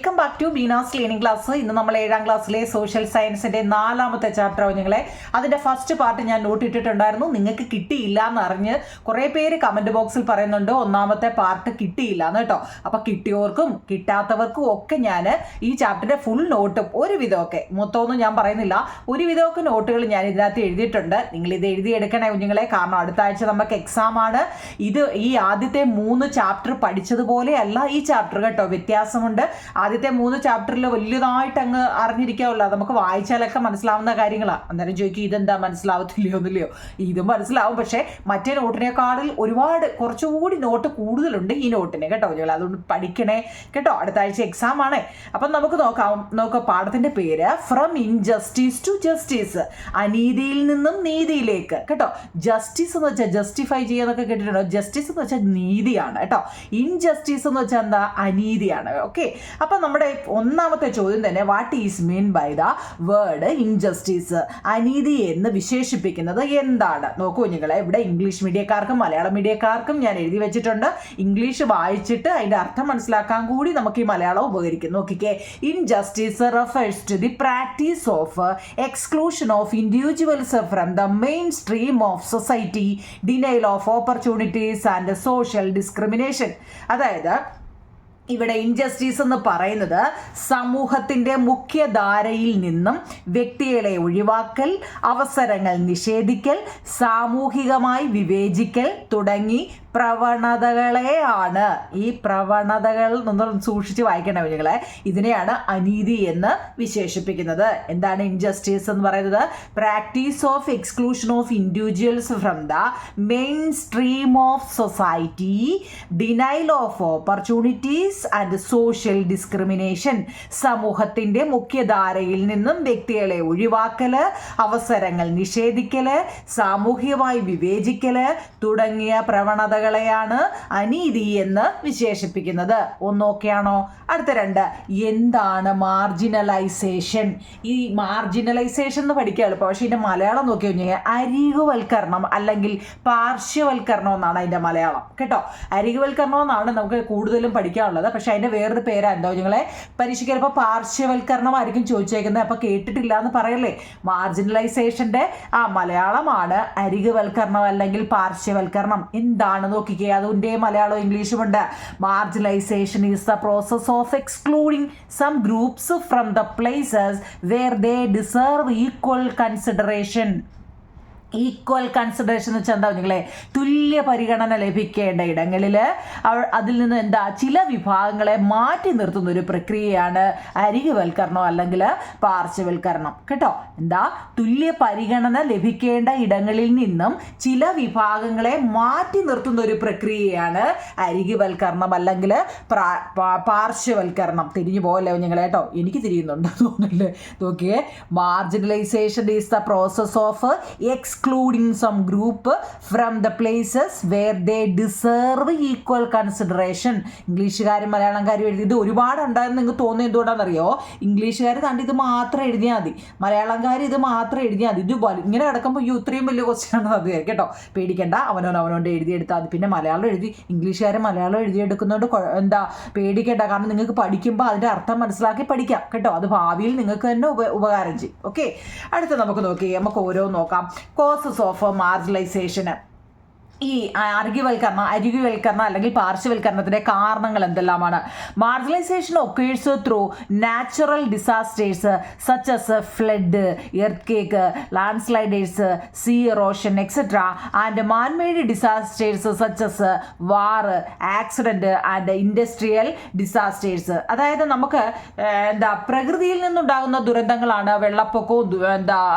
Welcome back to Beena's learning class. ഇന്ന് നമ്മൾ 7ാം ക്ലാസ്സിലെ സോഷ്യൽ സയൻസിന്റെ 4ാമത്തെ ചാപ്റ്റർ കുഞ്ഞുങ്ങളെ. അതിന്റെ ഫസ്റ്റ് പാർട്ട് ഞാൻ നോട്ട് ഇട്ടിട്ടുണ്ടായിരുന്നു. നിങ്ങൾക്ക് കിട്ടിയില്ല എന്നറിഞ്ഞ് കുറേ പേര് കമന്റ് ബോക്സിൽ പറയുന്നുണ്ട് 1ാമത്തെ പാർട്ട് കിട്ടിയില്ല എന്ന് കേട്ടോ. അപ്പൊ കിട്ടിയവർക്കും കിട്ടാത്തവർക്കും ഒക്കെ ഞാൻ ഈ ചാപ്റ്ററിന്റെ ഫുൾ നോട്ടും ഒരുവിധമൊക്കെ, മൊത്തമൊന്നും ഞാൻ പറയുന്നില്ല, ഒരുവിധമൊക്കെ നോട്ടുകൾ ഞാൻ ഇതിനകത്ത് എഴുതിയിട്ടുണ്ട്. നിങ്ങൾ ഇത് എഴുതിയെടുക്കണേ കുഞ്ഞുങ്ങളെ, കാരണം അടുത്ത ആഴ്ച നമുക്ക് എക്സാം ആണ്. ഇത് ഈ ആദ്യത്തെ 3 ചാപ്റ്റർ പഠിച്ചതുപോലെയല്ല ഈ ചാപ്റ്റർ കേട്ടോ, വ്യത്യാസമുണ്ട്. ആദ്യത്തെ 3 ചാപ്റ്ററിൽ വലിയതായിട്ട് അങ്ങ് അറിഞ്ഞിരിക്കാവുള്ള, നമുക്ക് വായിച്ചാലൊക്കെ മനസ്സിലാവുന്ന കാര്യങ്ങളാണ്. അന്നേരം ചോദിക്കും ഇതെന്താ മനസ്സിലാവത്തില്ലയോ എന്നില്ലയോ? ഇതും മനസ്സിലാവും, പക്ഷേ മറ്റേ നോട്ടിനേക്കാളിൽ ഒരുപാട് കുറച്ചുകൂടി നോട്ട് കൂടുതലുണ്ട് ഈ നോട്ടിന് കേട്ടോ. അതുകൊണ്ട് പഠിക്കണേ കേട്ടോ, അടുത്ത ആഴ്ച എക്സാം ആണ്. അപ്പം നമുക്ക് നോക്കാം പാഠത്തിന്റെ പേര് ഫ്രം ഇൻജസ്റ്റിസ് ടു ജസ്റ്റിസ്, അനീതിയിൽ നിന്നും നീതിയിലേക്ക് കേട്ടോ. ജസ്റ്റിസ് എന്ന് വെച്ചാൽ ജസ്റ്റിഫൈ ചെയ്യാന്നൊക്കെ കേട്ടിട്ടുണ്ടോ? ജസ്റ്റിസ് എന്ന് വെച്ചാൽ നീതിയാണ് കേട്ടോ. ഇൻജസ്റ്റിസ് എന്ന് വെച്ചാൽ എന്താ? അനീതിയാണ്. ഓക്കെ, അപ്പം നമ്മുടെ 1ാമത്തെ ചോദ്യം തന്നെ, what is mean by the word injustice? അനീതി എന്ന് വിശേഷിപ്പിക്കുന്നത് എന്താണ്? നോക്കൂ കുഞ്ഞുങ്ങളെ, ഇവിടെ ഇംഗ്ലീഷ് മീഡിയക്കാർക്കും മലയാളം മീഡിയക്കാർക്കും ഞാൻ എഴുതി വെച്ചിട്ടുണ്ട്. ഇംഗ്ലീഷ് വായിച്ചിട്ട് അതിൻ്റെ അർത്ഥം മനസ്സിലാക്കാൻ കൂടി നമുക്ക് ഈ മലയാളം ഉപകരിക്കും. നോക്കിക്കേ, injustice refers to the practice of exclusion of individuals from the mainstream of society, denial of opportunities and social discrimination. അതായത് ഇവിടെ ഇൻജസ്റ്റിസ് എന്ന് പറയുന്നത് സമൂഹത്തിൻ്റെ മുഖ്യധാരയിൽ നിന്നും വ്യക്തികളെ ഒഴിവാക്കൽ, അവസരങ്ങൾ നിഷേധിക്കൽ, സാമൂഹികമായി വിവേചിക്കൽ തുടങ്ങി പ്രവണതകളെയാണ്. ഈ പ്രവണതകൾ നിന്ന് സൂക്ഷിച്ച് വായിക്കേണ്ട കുഞ്ഞുങ്ങളെ, ഇതിനെയാണ് അനീതി എന്ന് വിശേഷിപ്പിക്കുന്നത്. എന്താണ് ഇൻജസ്റ്റിസ് എന്ന് പറയുന്നത്? Practice of exclusion of individuals from the mainstream of society, denial of opportunities and social discrimination. സമൂഹത്തിൻ്റെ മുഖ്യധാരയിൽ നിന്നും വ്യക്തികളെ ഒഴിവാക്കല്, അവസരങ്ങൾ നിഷേധിക്കല്, സാമൂഹികമായി വിവേചിക്കല് തുടങ്ങിയ പ്രവണതകളെയാണ് അനീതി എന്ന് വിശേഷിപ്പിക്കുന്നത്. ഒന്നോക്കെയാണോ? അടുത്ത 2, എന്താണ് മാർജിനലൈസേഷൻ? ഈ മാർജിനലൈസേഷൻ എന്ന് പഠിക്കാൻ എളുപ്പം, പക്ഷേ ഇതിൻ്റെ മലയാളം നോക്കി കഴിഞ്ഞാൽ അരികുവൽക്കരണം അല്ലെങ്കിൽ പാർശ്വവൽക്കരണം എന്നാണ് അതിൻ്റെ മലയാളം കേട്ടോ. അരികുവൽക്കരണം എന്നാണ് നമുക്ക് കൂടുതലും പഠിക്കാനുള്ളത്, പക്ഷെ അതിൻ്റെ വേറൊരു പേരാ എന്താ നിങ്ങളെ പരീക്ഷയ്ക്ക് ചിലപ്പോൾ പാർശ്വവൽക്കരണമായിരിക്കും ചോദിച്ചേക്കുന്നത്. അപ്പോൾ കേട്ടിട്ടില്ല എന്ന് പറയല്ലേ. മാർജിനലൈസേഷൻ്റെ മലയാളമാണ് അരികുവൽക്കരണം അല്ലെങ്കിൽ പാർശ്വവൽക്കരണം. എന്താണ് നോക്കിക്കേ, അതിൻ്റെ മലയാളം ഇംഗ്ലീഷുമുണ്ട്. Marginalisation is the process of excluding some groups from the places where they deserve equal consideration. Equal consideration എന്ന് വെച്ചാൽ എന്താ നിങ്ങളെ? തുല്യ പരിഗണന ലഭിക്കേണ്ട ഇടങ്ങളിൽ അതിൽ നിന്ന് എന്താ ചില വിഭാഗങ്ങളെ മാറ്റി നിർത്തുന്ന ഒരു പ്രക്രിയയാണ് അരികുവൽക്കരണം അല്ലെങ്കിൽ പാർശ്വവൽക്കരണം കേട്ടോ. എന്താ? തുല്യ പരിഗണന ലഭിക്കേണ്ട ഇടങ്ങളിൽ നിന്നും ചില വിഭാഗങ്ങളെ മാറ്റി നിർത്തുന്ന ഒരു പ്രക്രിയയാണ് അരികുവൽക്കരണം അല്ലെങ്കിൽ പാർശ്വവൽക്കരണം. തിരിഞ്ഞു പോകല്ലേ നിങ്ങളെ കേട്ടോ, എനിക്ക് തിരിയുന്നുണ്ട് തോന്നുന്നില്ലേ? നോക്കിയേ, marginalisation is the process of excluding some group from the places where they deserve equal consideration. ഇംഗ്ലീഷുകാരും മലയാളംകാരും എഴുതി ഇത് ഒരുപാടുണ്ടായെന്ന് നിങ്ങൾക്ക് തോന്നുന്നത് എന്തുകൊണ്ടാണെന്നറിയോ? ഇംഗ്ലീഷുകാർ കണ്ട് ഇത് മാത്രം എഴുതിയാൽ മതി, മലയാളംകാർ ഇത് മാത്രം എഴുതിയാൽ മതി. ഇത് ഇങ്ങനെ കിടക്കുമ്പോൾ ഇത്രയും വലിയ ക്വസ്റ്റ്യൻ ആണെന്ന് അത് കേട്ടോ. പേടിക്കണ്ട, അവനോണ്ട് എഴുതിയെടുത്താൽ മതി. പിന്നെ മലയാളം ഇംഗ്ലീഷുകാരും മലയാളം എഴുതിയെടുക്കുന്നതുകൊണ്ട് എന്താ പേടിക്കേണ്ട, കാരണം നിങ്ങൾക്ക് പഠിക്കുമ്പോൾ അതിൻ്റെ അർത്ഥം മനസ്സിലാക്കി പഠിക്കാം കേട്ടോ. അത് ഭാവിയിൽ നിങ്ങൾക്ക് തന്നെ ഉപകാരം ചെയ്യും. ഓക്കെ, അടുത്ത നമുക്ക് ഓരോ നോക്കാം. Causes of marginalisation. ഈ അരികുവൽക്കരണം അല്ലെങ്കിൽ പാർശ്വവൽക്കരണത്തിൻ്റെ കാരണങ്ങൾ എന്തെല്ലാമാണ്? Marginalisation occurs through natural disasters such as flood, earthquake, landslides, sea erosion etcetera and manmade disasters such as war, accident and industrial disasters. അതായത് നമുക്ക് പ്രകൃതിയിൽ നിന്നുണ്ടാകുന്ന ദുരന്തങ്ങളാണ് വെള്ളപ്പൊക്കവും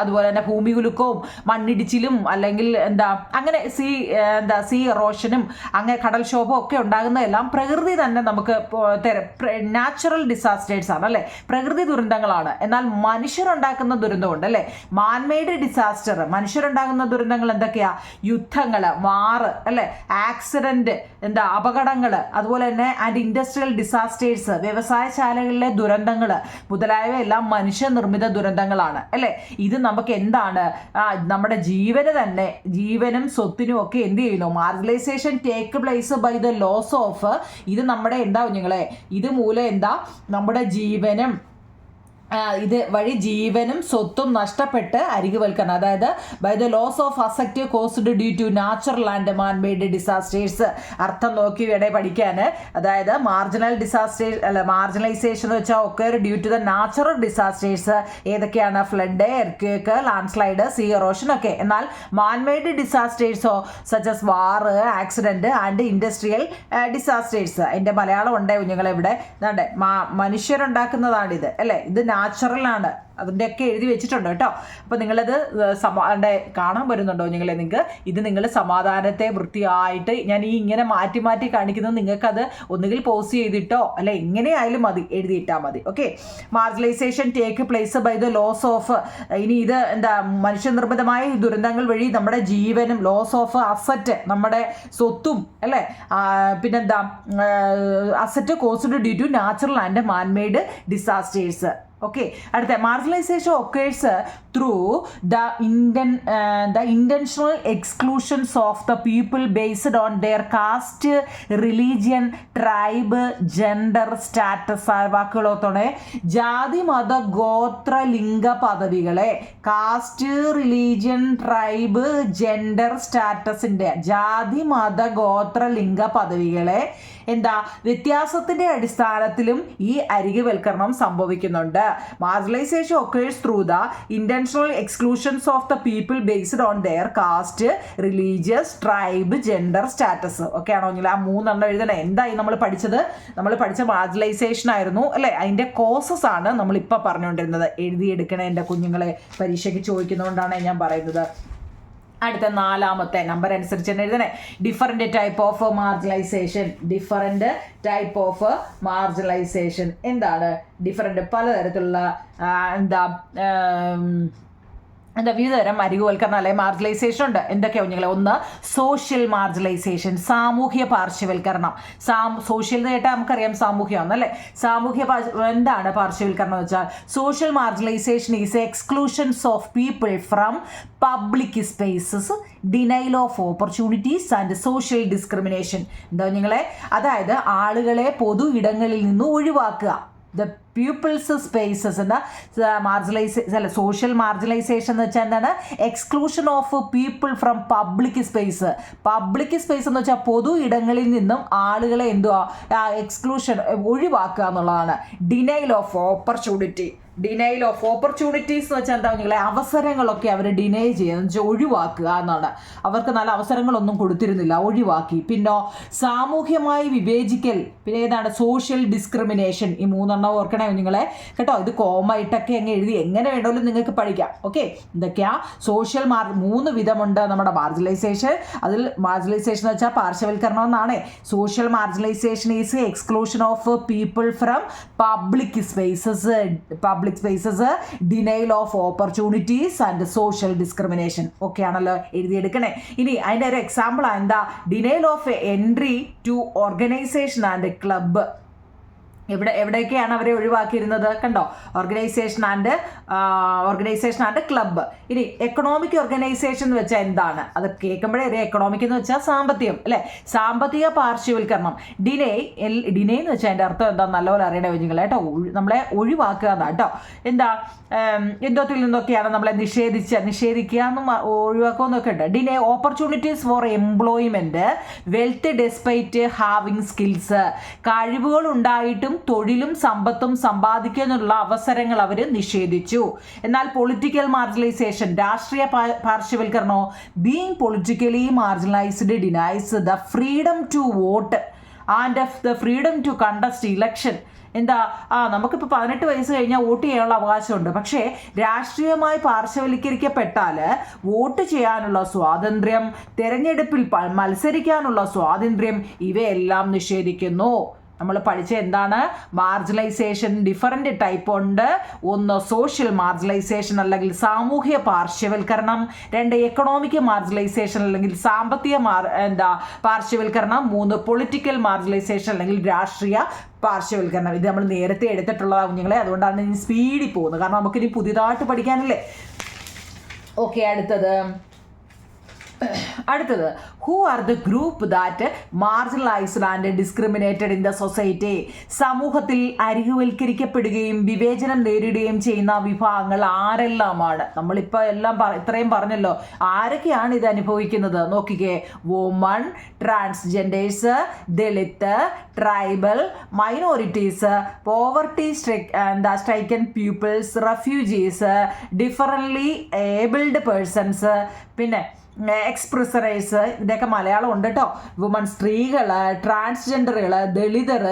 അതുപോലെ തന്നെ ഭൂമികുലുക്കവും മണ്ണിടിച്ചിലും അല്ലെങ്കിൽ അങ്ങനെ സീ എറോഷനും അങ്ങനെ കടൽക്ഷോഭവും ഒക്കെ ഉണ്ടാകുന്നതെല്ലാം പ്രകൃതി തന്നെ നമുക്ക് നാച്ചുറൽ ഡിസാസ്റ്റേഴ്സ് ആണ് അല്ലേ, പ്രകൃതി ദുരന്തങ്ങളാണ്. എന്നാൽ മനുഷ്യരുണ്ടാക്കുന്ന ദുരന്തമുണ്ട് അല്ലേ, മാൻമെയ്ഡ് ഡിസാസ്റ്റർ. മനുഷ്യരുണ്ടാകുന്ന ദുരന്തങ്ങൾ എന്തൊക്കെയാ? യുദ്ധങ്ങൾ, വാറ് അല്ലേ, ആക്സിഡന്റ്, അപകടങ്ങൾ, അതുപോലെ തന്നെ ആൻഡ് ഇൻഡസ്ട്രിയൽ ഡിസാസ്റ്റേഴ്സ്, വ്യവസായശാലകളിലെ ദുരന്തങ്ങൾ മുതലായവയെല്ലാം മനുഷ്യനിർമ്മിത ദുരന്തങ്ങളാണ് അല്ലേ. ഇത് നമുക്ക് എന്താണ്? നമ്മുടെ ജീവനും സ്വത്തിനും ഒക്കെ എന്ത് ചെയ്യുന്നു. Marginalisation take place by the loss of, ഇത് നമ്മുടെ എന്താ കുഞ്ഞുങ്ങളെ, ഇത് മൂലം എന്താ നമ്മുടെ ജീവനും ഇത് വഴി ജീവനും സ്വത്തും നഷ്ടപ്പെട്ട് അരികുവൽക്കരണം, അതായത് by the loss of asset caused due to natural and man made disasters. അർത്ഥം നോക്കി വേണേ പഠിക്കാൻ. അതായത് മാർജിനലൈസേഷൻ എന്ന് വെച്ചാൽ ഒക്കെ due to the natural disasters ഏതൊക്കെയാണ്? Flood, earthquake, landslide, sea erosion ഒക്കെ. എന്നാൽ മാൻ മെയ്ഡ് ഡിസാസ്റ്റേഴ്സോ such as war, accident and industrial disasters. അതിൻ്റെ മലയാളം ഉണ്ടേ കുഞ്ഞുങ്ങളെ ഇവിടെ. മനുഷ്യരുണ്ടാക്കുന്നതാണിത് അല്ലേ, ഇത് നാച്ചുറലാണ്. അതിൻ്റെയൊക്കെ എഴുതി വെച്ചിട്ടുണ്ട് കേട്ടോ. അപ്പോൾ നിങ്ങളത് കാണാൻ വരുന്നുണ്ടോ നിങ്ങളെ? ഇത് നിങ്ങൾ സമാധാനത്തെ വൃത്തിയായിട്ട് ഞാൻ ഇങ്ങനെ മാറ്റി മാറ്റി കാണിക്കുന്നത്, നിങ്ങൾക്കത് ഒന്നുകിൽ പോസ്റ്റ് ചെയ്തിട്ടോ അല്ലെ എങ്ങനെയായാലും മതി, എഴുതിയിട്ടാൽ മതി. Okay. Marginalisation take place by the loss of, ഇനി ഇത് എന്താ, മനുഷ്യനിർമ്മിതമായ ദുരന്തങ്ങൾ വഴി നമ്മുടെ ജീവനും, ലോസ് ഓഫ് അസറ്റ് നമ്മുടെ സ്വത്തും അല്ലേ, പിന്നെന്താ asset caused due to natural and manmade disasters. Okay. അടുത്ത marginalisation occurs through the intentional exclusions of the people based on their caste, religion, tribe, gender, status. വാക്കുകളോത്തോടെ ജാതി, മത, ഗോത്ര, ലിംഗ പദവികളെ, കാസ്റ്റ്, റിലീജിയൻ, ട്രൈബ്, ജെൻഡർ, സ്റ്റാറ്റസിൻ്റെ ജാതി, മത, ഗോത്ര, ലിംഗ പദവികളെ എന്താ വ്യത്യാസത്തിൻ്റെ അടിസ്ഥാനത്തിലും ഈ അരികുവൽക്കരണം സംഭവിക്കുന്നുണ്ട്. Marginalisation occurs through the intentional exclusions of the people based on their caste, religious, tribe, gender, status. Okay ആണോ? ആ 3 എഴുതണേ. എന്തായി നമ്മൾ പഠിച്ചത്? നമ്മൾ പഠിച്ച മാർജിനലൈസേഷൻ ആയിരുന്നു അല്ലേ. അതിൻ്റെ കോസസ് ആണ് നമ്മളിപ്പോൾ പറഞ്ഞുകൊണ്ടിരുന്നത്. എഴുതിയെടുക്കണേ എൻ്റെ കുഞ്ഞുങ്ങളെ, പരീക്ഷയ്ക്ക് ചോദിക്കുന്നതുകൊണ്ടാണ് ഞാൻ പറയുന്നത്. അടുത്ത 4ാമത്തെ നമ്പർ അനുസരിച്ച് തന്നെ എഴുതണേ. Different type of marginalisation. Different type of marginalisation എന്താണ്? ഡിഫറെൻ്റ് പലതരത്തിലുള്ള വിവിധതരം അരികുവൽക്കരണം അല്ലെങ്കിൽ മാർജിനലൈസേഷൻ ഉണ്ട്. എന്തൊക്കെയാണ് കുഞ്ഞുങ്ങളെ? ഒന്ന് സോഷ്യൽ മാർജിനലൈസേഷൻ, സാമൂഹ്യ പാർശ്വവൽക്കരണം. സോഷ്യൽ എന്ന് കേട്ടാൽ നമുക്കറിയാം സാമൂഹ്യമാണെന്നല്ലേ. എന്താണ് പാർശ്വവൽക്കരണം എന്ന് വെച്ചാൽ social marginalisation is exclusions of people from public spaces, denial of opportunities and social discrimination. എന്താ കുഞ്ഞുങ്ങളെ? അതായത് ആളുകളെ പൊതു ഇടങ്ങളിൽ നിന്ന് ഒഴിവാക്കുക. ദ പീപ്പിൾസ് സ്പേസസ് എന്താ സോഷ്യൽ മാർജിനലൈസേഷൻ എന്ന് വെച്ചാൽ എന്താണ്? Exclusion of people from public space. Public space എന്ന് വെച്ചാൽ പൊതു ഇടങ്ങളിൽ നിന്നും ആളുകളെ എന്തുവാ എക്സ്ക്ലൂഷൻ ഒഴിവാക്കുക എന്നുള്ളതാണ്. Denial of opportunity. Denial of opportunities എന്ന് വെച്ചാൽ എന്താ കുഞ്ഞുങ്ങളെ? അവസരങ്ങളൊക്കെ അവർ ഡിനൈ ചെയ്യുക എന്ന് വെച്ചാൽ ഒഴിവാക്കുക എന്നാണ്. അവർക്ക് നല്ല അവസരങ്ങളൊന്നും കൊടുത്തിരുന്നില്ല, ഒഴിവാക്കി. പിന്നെ സാമൂഹ്യമായി വിവേചിക്കൽ. പിന്നെ ഏതാണ്? Social discrimination. ഈ 3 ഓർക്കണേ കുഞ്ഞുങ്ങളെ കേട്ടോ. ഇത് കോമായിട്ടൊക്കെ അങ്ങ് എഴുതി എങ്ങനെ വേണമെങ്കിലും നിങ്ങൾക്ക് പഠിക്കാം. ഓക്കെ. എന്തൊക്കെയാ? സോഷ്യൽ 3 വിധമുണ്ട് നമ്മുടെ മാർജിനലൈസേഷൻ. അതിൽ മാർജിനലൈസേഷൻ എന്ന് വെച്ചാൽ പാർശ്വവൽക്കരണം എന്നാണ്. Social marginalisation is exclusion of people from public spaces, denial of opportunities and social discrimination. Okay ആണല്ലോ, എഴുതിയെടുക്കണേ. ഇനി അതിൻ്റെ ഒരു എക്സാമ്പിൾ എന്താ? Denial of entry to organisation and club. എവിടെയൊക്കെയാണ് അവരെ ഒഴിവാക്കിയിരുന്നത്? കണ്ടോ? Organisation and club. ഇനി എക്കണോമിക് ഓർഗനൈസേഷൻ എന്ന് വെച്ചാൽ എന്താണ്? അത് കേൾക്കുമ്പോഴേ അറിയാം. എക്കണോമിക് എന്ന് വെച്ചാൽ സാമ്പത്തികം അല്ലേ. സാമ്പത്തിക പാർശ്വവൽക്കരണം. ഡിനേ എന്ന് വെച്ചാൽ അതിൻ്റെ അർത്ഥം എന്താ നല്ലപോലെ അറിയണേ കുഞ്ഞുങ്ങളെ കേട്ടോ. നമ്മളെ ഒഴിവാക്കുക എന്നാ കേട്ടോ. എന്താ എന്തോത്തിൽ നിന്നൊക്കെയാണ് നമ്മളെ നിഷേധിക്കുക എന്നും ഒഴിവാക്കുക എന്നൊക്കെ ഉണ്ട്. Deny opportunities for employment, wealth despite having skills. കഴിവുകൾ ഉണ്ടായിട്ടും തൊഴിലും സമ്പത്തും സമ്പാദിക്കാനുള്ള അവസരങ്ങൾ അവർ നിഷേധിച്ചു. എന്നാൽ പൊളിറ്റിക്കൽ മാർജിനലൈസേഷൻ, രാഷ്ട്രീയ പാർശ്വവൽക്കരണോ, being politically marginalised denies the freedom to vote and the freedom to contest election. എന്താ? നമുക്കിപ്പോൾ 18 വയസ്സ് കഴിഞ്ഞാൽ വോട്ട് ചെയ്യാനുള്ള അവകാശമുണ്ട്. പക്ഷേ രാഷ്ട്രീയമായി പാർശ്വവൽക്കരിക്കപ്പെട്ടാൽ വോട്ട് ചെയ്യാനുള്ള സ്വാതന്ത്ര്യം, തെരഞ്ഞെടുപ്പിൽ മത്സരിക്കാനുള്ള സ്വാതന്ത്ര്യം ഇവയെല്ലാം നിഷേധിക്കുന്നു. നമ്മൾ പഠിച്ച എന്താണ്? മാർജിനലൈസേഷൻ ഡിഫറെൻ്റ് ടൈപ്പ് ഉണ്ട്. ഒന്ന് സോഷ്യൽ മാർജിനലൈസേഷൻ അല്ലെങ്കിൽ സാമൂഹ്യ പാർശ്വവൽക്കരണം. 2 എക്കണോമിക് മാർജിനലൈസേഷൻ അല്ലെങ്കിൽ സാമ്പത്തിക പാർശ്വവൽക്കരണം. 3 പൊളിറ്റിക്കൽ മാർജിനലൈസേഷൻ അല്ലെങ്കിൽ രാഷ്ട്രീയ പാർശ്വവൽക്കരണം. ഇത് നമ്മൾ നേരത്തെ എടുത്തിട്ടുള്ളതാണ് കുഞ്ഞുങ്ങളെ. അതുകൊണ്ടാണ് ഇനി സ്പീഡിൽ പോകുന്നത്, കാരണം നമുക്കിനി പുതിയതായിട്ട് പഠിക്കാനല്ലേ. ഓക്കെ. അടുത്തത് അടുത്തത്, who are the group that marginalised and discriminated in the society? സമൂഹത്തിൽ അരികുവൽക്കരിക്കപ്പെടുകയും വിവേചനം നേരിടുകയും ചെയ്യുന്ന വിഭാഗങ്ങൾ ആരെല്ലാമാണ്? നമ്മളിപ്പോൾ എല്ലാം ഇത്രയും പറഞ്ഞല്ലോ. ആരൊക്കെയാണ് ഇത് അനുഭവിക്കുന്നത്? നോക്കിക്കേ, woman, transgenders, Dalit, tribal, minorities, poverty stricken peoples, refugees, differently abled persons, പിന്നെ എക്സ്പ്രസറൈസ്, ഇതിൻ്റെയൊക്കെ മലയാളം ഉണ്ട് കേട്ടോ. വുമൺ, സ്ത്രീകൾ, ട്രാൻസ്ജെൻഡറുകൾ, ദളിതർ,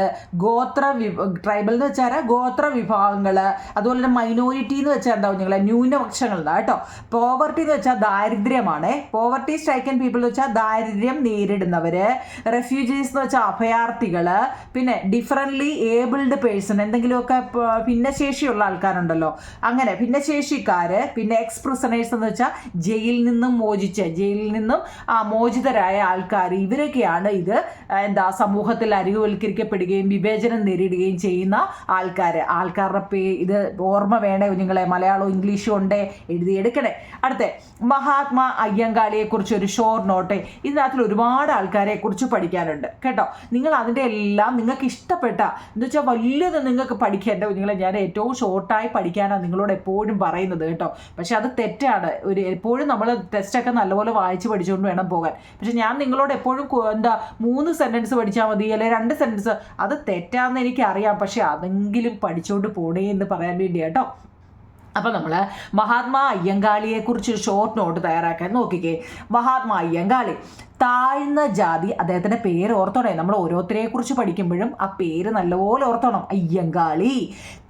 ട്രൈബൽ എന്ന് വെച്ചാൽ ഗോത്ര വിഭാഗങ്ങൾ, അതുപോലെ തന്നെ മൈനോറിറ്റി എന്ന് വെച്ചാൽ എന്താ കുഞ്ഞുങ്ങളെ, ന്യൂനപക്ഷങ്ങളാണ് കേട്ടോ. പോവർട്ടി എന്ന് വെച്ചാൽ ദാരിദ്ര്യമാണ്. പോവർട്ടി സ്ട്രൈക്കൻ പീപ്പിൾ എന്ന് വെച്ചാൽ ദാരിദ്ര്യം നേരിടുന്നവർ. റെഫ്യൂജീസ് എന്ന് വെച്ചാൽ അഭയാർത്ഥികൾ. പിന്നെ ഡിഫറൻ്റ്ലി ഏബിൾഡ് പേഴ്സൺ, എന്തെങ്കിലുമൊക്കെ ഭിന്നശേഷിയുള്ള ആൾക്കാരുണ്ടല്ലോ, അങ്ങനെ ഭിന്നശേഷിക്കാർ. പിന്നെ എക്സ്പ്രസനേഴ്സ് എന്ന് വെച്ചാൽ ജയിലിൽ നിന്നും മോചിതരായ ആൾക്കാർ. ഇവരൊക്കെയാണ് ഇത് സമൂഹത്തിൽ അരികുവൽക്കരിക്കപ്പെടുകയും വിവേചനം നേരിടുകയും ചെയ്യുന്ന ആൾക്കാരുടെ ഇത് ഓർമ്മ വേണേ കുഞ്ഞുങ്ങളെ, മലയാളവും ഇംഗ്ലീഷും ഉണ്ടേ, എഴുതിയെടുക്കണേ. അടുത്ത, മഹാത്മാ അയ്യങ്കാളിയെ കുറിച്ച് ഒരു ഷോർട്ട് നോട്ട്. ഇതിനകത്തിൽ ഒരുപാട് ആൾക്കാരെ കുറിച്ച് പഠിക്കാനുണ്ട് കേട്ടോ. നിങ്ങൾ അതിൻ്റെ എല്ലാം നിങ്ങൾക്ക് ഇഷ്ടപ്പെട്ട എന്ന് വെച്ചാൽ വലിയത് നിങ്ങൾക്ക് പഠിക്കേണ്ട കുഞ്ഞുങ്ങളെ, ഞാൻ ഏറ്റവും ഷോർട്ടായി പഠിക്കാനാണ് നിങ്ങളോട് എപ്പോഴും പറയുന്നത് കേട്ടോ. പക്ഷെ അത് തെറ്റാണ്. എപ്പോഴും നമ്മൾ ടെസ്റ്റൊക്കെ നല്ലപോലെ വായിച്ച് പഠിച്ചുകൊണ്ട് വേണം പോകാൻ. പക്ഷെ ഞാൻ നിങ്ങളോട് എപ്പോഴും 3 സെൻറ്റൻസ് പഠിച്ചാൽ മതി, അല്ലെങ്കിൽ 2 സെൻറ്റൻസ്, അത് തെറ്റാന്ന് എനിക്കറിയാം. പക്ഷെ അതെങ്കിലും പഠിച്ചുകൊണ്ട് പോണേ എന്ന് പറയാൻ വേണ്ടി കേട്ടോ. അപ്പോൾ നമ്മൾ മഹാത്മാ അയ്യങ്കാളിയെക്കുറിച്ചൊരു ഷോർട്ട് നോട്ട് തയ്യാറാക്കാൻ നോക്കിക്കേ. മഹാത്മാ അയ്യങ്കാളി താഴ്ന്ന ജാതി, അദ്ദേഹത്തിൻ്റെ പേര് ഓർത്തോണേ. നമ്മൾ ഓരോരുത്തരെ കുറിച്ച് പഠിക്കുമ്പോഴും ആ പേര് നല്ലപോലെ ഓർത്തോണം. അയ്യങ്കാളി.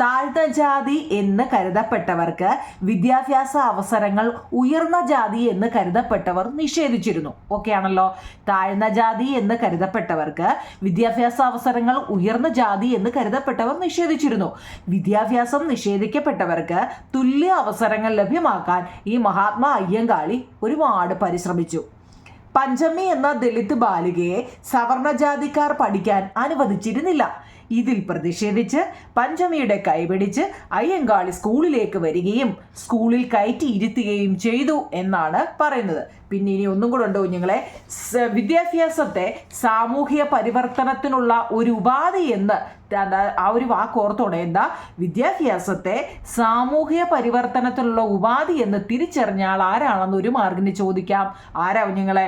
താഴ്ന്ന ജാതി എന്ന് കരുതപ്പെട്ടവർക്ക് വിദ്യാഭ്യാസ അവസരങ്ങൾ ഉയർന്ന ജാതി എന്ന് കരുതപ്പെട്ടവർ നിഷേധിച്ചിരുന്നു. ഓക്കെ ആണല്ലോ. താഴ്ന്ന ജാതി എന്ന് കരുതപ്പെട്ടവർക്ക് വിദ്യാഭ്യാസ അവസരങ്ങൾ ഉയർന്ന ജാതി എന്ന് കരുതപ്പെട്ടവർ നിഷേധിച്ചിരുന്നു. വിദ്യാഭ്യാസം നിഷേധിക്കപ്പെട്ടവർക്ക് തുല്യ അവസരങ്ങൾ ലഭ്യമാക്കാൻ ഈ മഹാത്മാ അയ്യങ്കാളി ഒരുപാട് പരിശ്രമിച്ചു. പഞ്ചമി എന്ന ദളിത് ബാലികയെ സവർണജാതിക്കാർ പഠിക്കാൻ അനുവദിച്ചിരുന്നില്ല. ഇതിൽ പ്രതിഷേധിച്ച് പഞ്ചമിയുടെ കൈപിടിച്ച് അയ്യങ്കാളി സ്കൂളിലേക്ക് വരികയും സ്കൂളിൽ കയറ്റിയിരുത്തുകയും ചെയ്തു എന്നാണ് പറയുന്നത്. പിന്നെ ഇനി ഒന്നും കൂടെ ഉണ്ട് കുഞ്ഞുങ്ങളെ. വിദ്യാഭ്യാസത്തെ സാമൂഹിക പരിവർത്തനത്തിനുള്ള ഒരു ഉപാധി എന്ന് ആ ഒരു വാക്ക് ഓർത്തോടെ. എന്താ? വിദ്യാഭ്യാസത്തെ സാമൂഹിക പരിവർത്തനത്തിനുള്ള ഉപാധി എന്ന് തിരിച്ചറിഞ്ഞ ആൾ ആരാണെന്ന് ഒരു മാർഗിന് ചോദിക്കാം. ആരാ കുഞ്ഞുങ്ങളെ?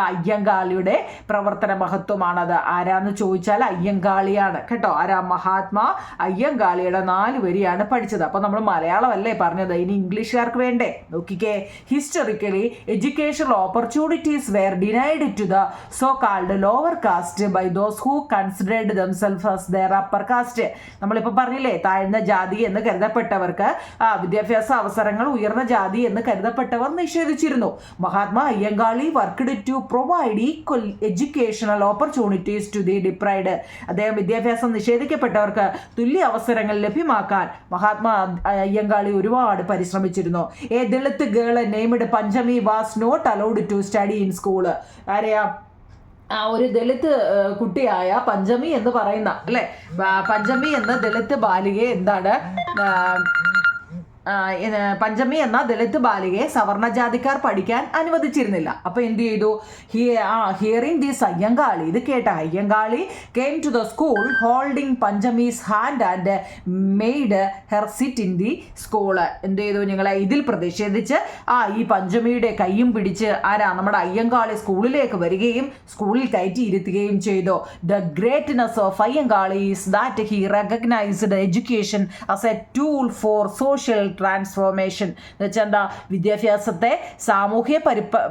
അയ്യങ്കാളിയുടെ പ്രവർത്തന മഹത്വമാണത്. ആരാന്ന് ചോദിച്ചാൽ അയ്യങ്കാളിയാണ് കേട്ടോ. ആരാ? മഹാത്മാ അയ്യങ്കാളിയുടെ 4 വരിയാണ് പഠിച്ചത്. അപ്പോൾ നമ്മൾ മലയാളമല്ലേ പറഞ്ഞത്, ഇനി ഇംഗ്ലീഷുകാർക്ക് വേണ്ടേ? നോക്കിക്കേ. Historically educational opportunities were denied to the so called lower caste by those who considered themself as their upper caste. നമ്മളിപ്പോൾ പറഞ്ഞില്ലേ, താഴ്ന്ന ജാതി എന്ന് കരുതപ്പെട്ടവർക്ക് വിദ്യാഭ്യാസ അവസരങ്ങൾ ഉയർന്ന ജാതി എന്ന് കരുതപ്പെട്ടവർ നിഷേധിച്ചിരുന്നു. Mahatma Ayyankali worked to provide equal educational opportunities to the deprived. അദ്ദേഹം വിദ്യാഭ്യാസം നിഷേധിക്കപ്പെട്ടവർക്ക് തുല്യ അവസരങ്ങൾ ലഭ്യമാക്കാൻ മഹാത്മാ അയ്യങ്കാളി ഒരുപാട് പരിശ്രമിച്ചിരുന്നു. A Dalit girl named Panchami was not allowed to study in school. ആരെയാ? ഒരു ദളിത് കുട്ടിയായ പഞ്ചമി എന്ന് പറയുന്ന അല്ലേ, പഞ്ചമി എന്ന ദളിത് ബാലികയെ എന്താണ് പഞ്ചമി എന്ന ദളിത് ബാലികയെ സവർണജാതിക്കാർ പഠിക്കാൻ അനുവദിച്ചിരുന്നില്ല. അപ്പോൾ എന്ത് ചെയ്തു? ഹിയറിംഗ് ദിസ് അയ്യങ്കാളി, ഇത് കേട്ട Ayyankali came to the school holding Panchami's hand and made her sit in the school. എന്ത് ചെയ്തു നിങ്ങളെ? ഇതിൽ പ്രതിഷേധിച്ച് ഈ പഞ്ചമിയുടെ കൈയും പിടിച്ച് നമ്മുടെ അയ്യങ്കാളി സ്കൂളിലേക്ക് വരികയും സ്കൂളിൽ കയറ്റിയിരുത്തുകയും ചെയ്തു. The greatness of Ayyankali is that he recognised education as A tool for social transformation. എന്ന് വെച്ചാൽ എന്താ? വിദ്യാഭ്യാസത്തെ സാമൂഹ്യ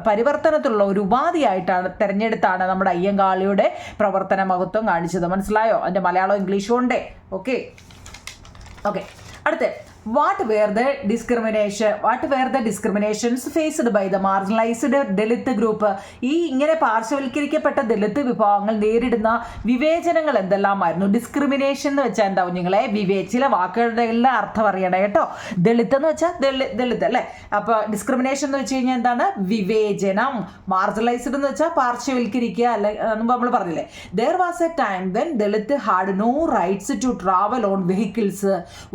പരിവർത്തനത്തിലുള്ള ഒരു ഉപാധിയായിട്ടാണ് തിരഞ്ഞെടുത്താണ് നമ്മുടെ അയ്യങ്കാളിയുടെ പ്രവർത്തന മഹത്വം കാണിച്ചത്. മനസ്സിലായോ? അതിൻ്റെ മലയാളം ഇംഗ്ലീഷും ഉണ്ടേ. ഓക്കെ. അടുത്ത, What were the discriminations faced by the marginalized Dalit group? ഈ ഇങ്ങനെ പാർശ്വവൽക്കരിക്കപ്പെട്ട ദളിത് വിഭാഗങ്ങൾ നേരിടുന്ന വിവേചനങ്ങൾ എന്തെല്ലാമായിരുന്നു? ഡിസ്ക്രിമിനേഷൻ എന്ന് വെച്ചാൽ എന്താ കുഞ്ഞുങ്ങളെ? ചില വാക്കുകളുടെ എല്ലാം അർത്ഥം അറിയണം കേട്ടോ. ദളിത് എന്ന് വെച്ചാൽ ദളിത് അല്ലേ. അപ്പോൾ ഡിസ്ക്രിമിനേഷൻ എന്ന് വെച്ച് കഴിഞ്ഞാൽ എന്താണ്? വിവേചനം. മാർജിനലൈസ്ഡ് എന്ന് വെച്ചാൽ പാർശ്വവൽക്കരിക്കുക അല്ലെ, നമ്മൾ പറഞ്ഞില്ലേ. There was a time when Dalit had no rights to travel on vehicles,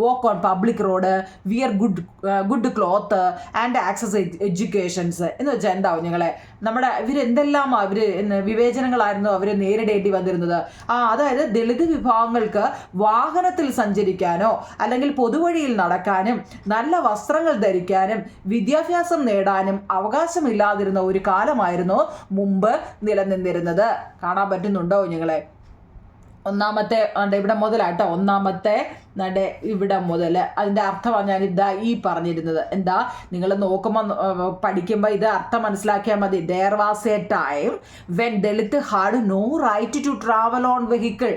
walk on public roads road, wear good cloth and access educations എന്ന് വെച്ചാൽ എന്താ കുഞ്ഞുങ്ങളെ, നമ്മുടെ ഇവരെന്തെല്ലാം വിവേചനങ്ങളായിരുന്നു അവർ നേരിടേണ്ടി വന്നിരുന്നത്. അതായത് ദളിത് വിഭാഗങ്ങൾക്ക് വാഹനത്തിൽ സഞ്ചരിക്കാനോ അല്ലെങ്കിൽ പൊതുവഴിയിൽ നടക്കാനും നല്ല വസ്ത്രങ്ങൾ ധരിക്കാനും വിദ്യാഭ്യാസം നേടാനും അവകാശമില്ലാതിരുന്ന ഒരു കാലമായിരുന്നു മുമ്പ് നിലനിന്നിരുന്നത്. കാണാൻ പറ്റുന്നുണ്ടോ കുഞ്ഞുങ്ങളെ? ഒന്നാമത്തെ ഇവിടെ മുതലാട്ടോ, ഒന്നാമത്തെ ഇവിടെ മുതൽ അതിൻ്റെ അർത്ഥമാണ് ഞാൻ ഈ പറഞ്ഞിരുന്നത്. എന്താ, നിങ്ങൾ നോക്കുമ്പോൾ പഠിക്കുമ്പോൾ ഇത് അർത്ഥം മനസ്സിലാക്കിയാൽ മതി. There was a time when Dalit had no right to travel on vehicle,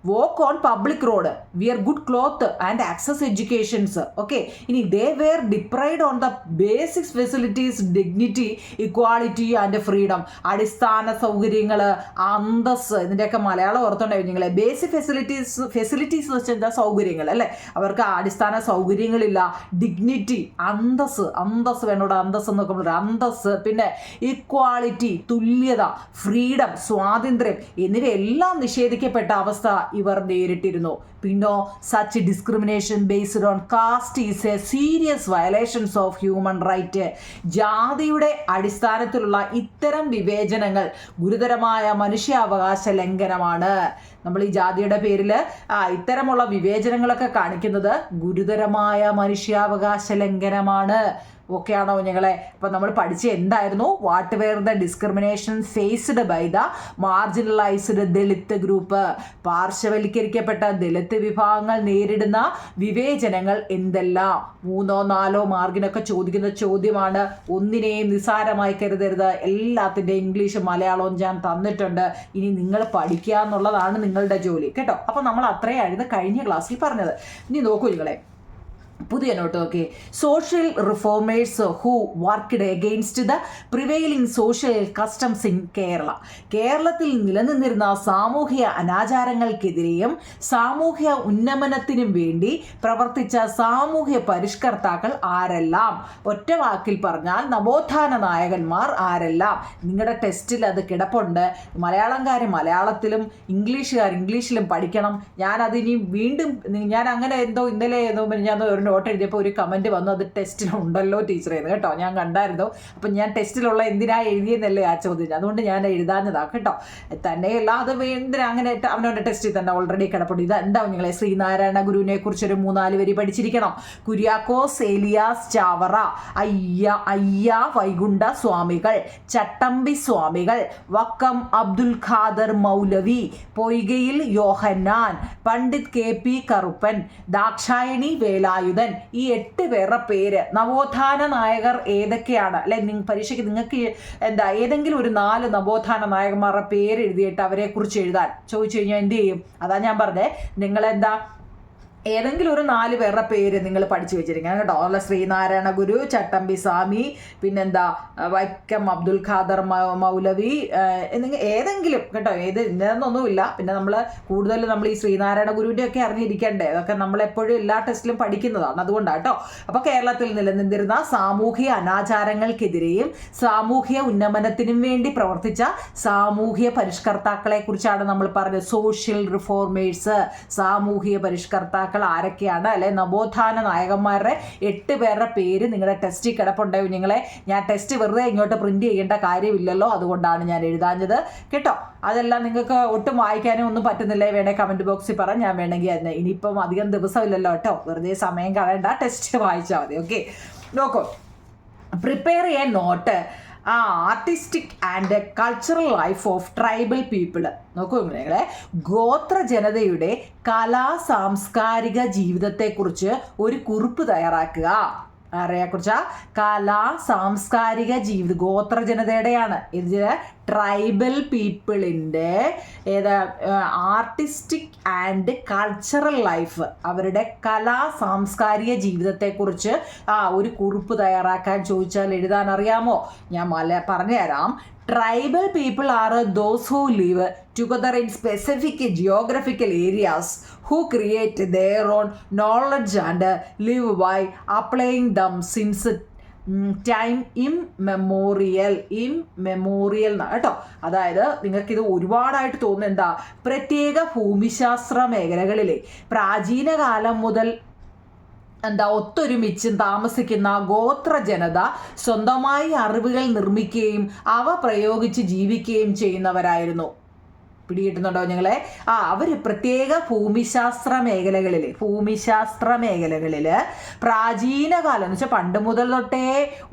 walk on public road, wear good cloth and access educations. Okay, ഇനി they were deprived on the basic facilities, dignity, equality and freedom. അടിസ്ഥാന സൗകര്യങ്ങൾ, അന്തസ്, ഇതിൻ്റെയൊക്കെ മലയാളം ഓർത്തുണ്ടാവും നിങ്ങളെ. Basic facilities എന്ന് വെച്ചാൽ എന്താ, സൗകര്യങ്ങൾ അല്ലേ. അവർക്ക് അടിസ്ഥാന സൗകര്യങ്ങളില്ല. ഡിഗ്നിറ്റി, അന്തസ് വേണോട്, അന്തസ് എന്നൊക്കെ പറയുന്നത്, അന്തസ്. പിന്നെ ഇക്വാളിറ്റി, തുല്യത, ഫ്രീഡം, സ്വാതന്ത്ര്യം എന്നിവയെല്ലാം നിഷേധിക്കപ്പെട്ട അവസ്ഥ ഇവർ നേരിട്ടിരുന്നു. പിന്നോ such discrimination based on caste is a serious violations of human right. ജാതിയുടെ അടിസ്ഥാനത്തിലുള്ള ഇത്തരം വിവേചനങ്ങൾ ഗുരുതരമായ മനുഷ്യാവകാശ ലംഘനമാണ്. നമ്മൾ ഈ ജാതിയുടെ പേരിൽ ഇത്തരമുള്ള വിവേചനങ്ങളൊക്കെ കാണിക്കുന്നത് ഗുരുതരമായ മനുഷ്യാവകാശ ലംഘനമാണ്. ഓക്കെ ആണോ കുഞ്ഞുങ്ങളെ? അപ്പം നമ്മൾ പഠിച്ച എന്തായിരുന്നു? What were the discrimination faced by the marginalised Dalit group. പാർശ്വവൽക്കരിക്കപ്പെട്ട ദളിത് വിഭാഗങ്ങൾ നേരിടുന്ന വിവേചനങ്ങൾ എന്തെല്ലാം? 3 or 4 മാർക്കിനൊക്കെ ചോദിക്കുന്ന ചോദ്യമാണ്. ഒന്നിനെയും നിസ്സാരമായി കരുതരുത്. എല്ലാത്തിൻ്റെയും ഇംഗ്ലീഷും മലയാളവും ഞാൻ തന്നിട്ടുണ്ട്. ഇനി നിങ്ങൾ പഠിക്കുക എന്നുള്ളതാണ് നിങ്ങളുടെ ജോലി കേട്ടോ. അപ്പം നമ്മൾ അത്രയായിരുന്നു കഴിഞ്ഞ ക്ലാസ്സിൽ പറഞ്ഞത്. ഇനി നോക്കൂ നിങ്ങളെ, പുതിയ നോട്ട് നോക്കി. Social reformers who worked against the prevailing social customs in Kerala. കേരളത്തിൽ നിലനിന്നിരുന്ന സാമൂഹ്യ അനാചാരങ്ങൾക്കെതിരെയും സാമൂഹ്യ ഉന്നമനത്തിനും വേണ്ടി പ്രവർത്തിച്ച സാമൂഹ്യ പരിഷ്കർത്താക്കൾ ആരെല്ലാം? ഒറ്റ വാക്കിൽ പറഞ്ഞാൽ നവോത്ഥാന നായകന്മാർ ആരെല്ലാം? നിങ്ങളുടെ ടെസ്റ്റിൽ അത് കിടപ്പുണ്ട്. മലയാളംകാർ മലയാളത്തിലും ഇംഗ്ലീഷുകാർ ഇംഗ്ലീഷിലും പഠിക്കണം. ഞാനതിനി വീണ്ടും ഞാൻ അങ്ങനെ ഇന്നലെ ഞാൻ ഒരു നോട്ട് എഴുതിയപ്പോൾ ഒരു കമൻറ്റ് വന്നു, അത് ടെസ്റ്റിലുണ്ടല്ലോ ടീച്ചറേന്ന് കേട്ടോ. ഞാൻ കണ്ടായിരുന്നു. അപ്പം ഞാൻ ടെസ്റ്റിലുള്ള എന്തിനാ എഴുതിയെന്നല്ലേ ആ ചോദ്യം, അതുകൊണ്ട് ഞാൻ എഴുതാഞ്ഞതാണ് കേട്ടോ. തന്നെയല്ല, അത് എന്തിനാ അങ്ങനെ അവനവൻ്റെ ടെസ്റ്റിൽ തന്നെ ഓൾറെഡി കിടപ്പുണ്ട്. ഇത് എന്താ നിങ്ങളെ, ശ്രീനാരായണ ഗുരുവിനെ കുറിച്ചൊരു 3-4 വരി പഠിച്ചിരിക്കണം. കുര്യാക്കോസ് ഏലിയാസ് ചാവറ, അയ്യ വൈകുണ്ഠ സ്വാമികൾ, ചട്ടമ്പി സ്വാമികൾ, വക്കം അബ്ദുൽ ഖാദർ മൗലവി, പൊയ്കയിൽ യോഹന്നാൻ, പണ്ഡിറ്റ് KP കറുപ്പൻ, ദാക്ഷായണി വേലായുധൻ. ഈ 8 പേരുടെ പേര് നവോത്ഥാന നായകർ ഏതൊക്കെയാണ്? അല്ലെ, പരീക്ഷയ്ക്ക് നിങ്ങൾക്ക് ഏതെങ്കിലും ഒരു 4 നവോത്ഥാന നായകന്മാരുടെ പേര് എഴുതിയിട്ട് അവരെ കുറിച്ച് എഴുതാൻ ചോദിച്ചു കഴിഞ്ഞാൽ എന്ത് ചെയ്യും? അതാ ഞാൻ പറഞ്ഞേ, നിങ്ങളെന്താ ഏതെങ്കിലും ഒരു 4 പേരുടെ പേര് നിങ്ങൾ പഠിച്ചു വെച്ചിരിക്കണം കേട്ടോ. അല്ല, ശ്രീനാരായണ ഗുരു, ചട്ടമ്പി സ്വാമി, പിന്നെന്താ വൈക്കം അബ്ദുൽ ഖാദർ മൗലവി, ഏതെങ്കിലും കേട്ടോ. ഇന്നൊന്നുമില്ല. പിന്നെ നമ്മൾ കൂടുതൽ ഈ ശ്രീനാരായണ ഗുരുവിൻ്റെ ഒക്കെ അറിഞ്ഞിരിക്കണ്ടേ? അതൊക്കെ നമ്മളെപ്പോഴും എല്ലാ ടെസ്റ്റിലും പഠിക്കുന്നതാണ്, അതുകൊണ്ടാണ് കേട്ടോ. അപ്പോൾ കേരളത്തിൽ നിലനിന്നിരുന്ന സാമൂഹ്യ അനാചാരങ്ങൾക്കെതിരെയും സാമൂഹ്യ ഉന്നമനത്തിനും വേണ്ടി പ്രവർത്തിച്ച സാമൂഹ്യ പരിഷ്കർത്താക്കളെ കുറിച്ചാണ് നമ്മൾ പറഞ്ഞത്. സോഷ്യൽ റിഫോർമേഴ്സ്, സാമൂഹ്യ പരിഷ്കർത്താക്കൾ ആരൊക്കെയാണ്? അല്ലെ, നവോത്ഥാന നായകന്മാരുടെ 8 പേരുടെ പേര് നിങ്ങളുടെ ടെസ്റ്റിൽ കിടപ്പുണ്ടാവും. നിങ്ങളെ ഞാൻ ടെസ്റ്റ് വെറുതെ ഇങ്ങോട്ട് പ്രിന്റ് ചെയ്യേണ്ട കാര്യമില്ലല്ലോ, അതുകൊണ്ടാണ് ഞാൻ എഴുതാഞ്ഞത് കേട്ടോ. അതെല്ലാം നിങ്ങൾക്ക് ഒട്ടും വായിക്കാനും ഒന്നും പറ്റുന്നില്ലേ? വേണേ കമന്റ് ബോക്സിൽ പറ, ഞാൻ വേണമെങ്കിൽ അതിന്. ഇനിയിപ്പം അധികം ദിവസമില്ലല്ലോ കേട്ടോ, വെറുതെ സമയം കളയണ്ട, ടെസ്റ്റ് വായിച്ചാൽ മതി. ഓക്കെ, നോക്കൂ. പ്രിപ്പയർ ചെയ്യാൻ note artistic and cultural life of tribal people. നോക്കൂ നിങ്ങളെ, ഗോത്ര ജനതയുടെ കലാ സാംസ്കാരിക ജീവിതത്തെക്കുറിച്ച് ഒരു കുറിപ്പ് തയ്യാറാക്കുക. ആരെക്കുറിച്ചാ? കലാ സാംസ്കാരിക ജീവിതം, ഗോത്ര ജനതയുടെയാണ്. ഇതിൽ ട്രൈബൽ പീപ്പിളിൻ്റെ ആർട്ടിസ്റ്റിക് ആൻഡ് കൾച്ചറൽ ലൈഫ്, അവരുടെ കലാ സാംസ്കാരിക ജീവിതത്തെക്കുറിച്ച് ഒരു കുറിപ്പ് തയ്യാറാക്കാൻ ചോദിച്ചാൽ എഴുതാൻ അറിയാമോ? ഞാൻ പറഞ്ഞുതരാം. Tribal people are those who live together in specific geographical areas, who create their own knowledge and live by applying them since time immemorial കേട്ടോ. അതായത് നിങ്ങൾക്കിത് ഒരുപാടായിട്ട് തോന്നുന്നത് എന്താ? പ്രത്യേക ഭൂമിശാസ്ത്ര മേഖലകളിലെ പ്രാചീന കാലം മുതൽ ഒത്തൊരുമിച്ചും താമസിക്കുന്ന ഗോത്ര ജനത സ്വന്തമായി അറിവുകൾ നിർമ്മിക്കുകയും അവ പ്രയോഗിച്ച് ജീവിക്കുകയും ചെയ്യുന്നവരായിരുന്നു. പിടികിട്ടുന്നുണ്ടോ നിങ്ങളെ? അവർ പ്രത്യേക ഭൂമിശാസ്ത്ര മേഖലകളിൽ പ്രാചീന കാലം എന്ന് വെച്ചാൽ പണ്ട് മുതൽ തൊട്ടേ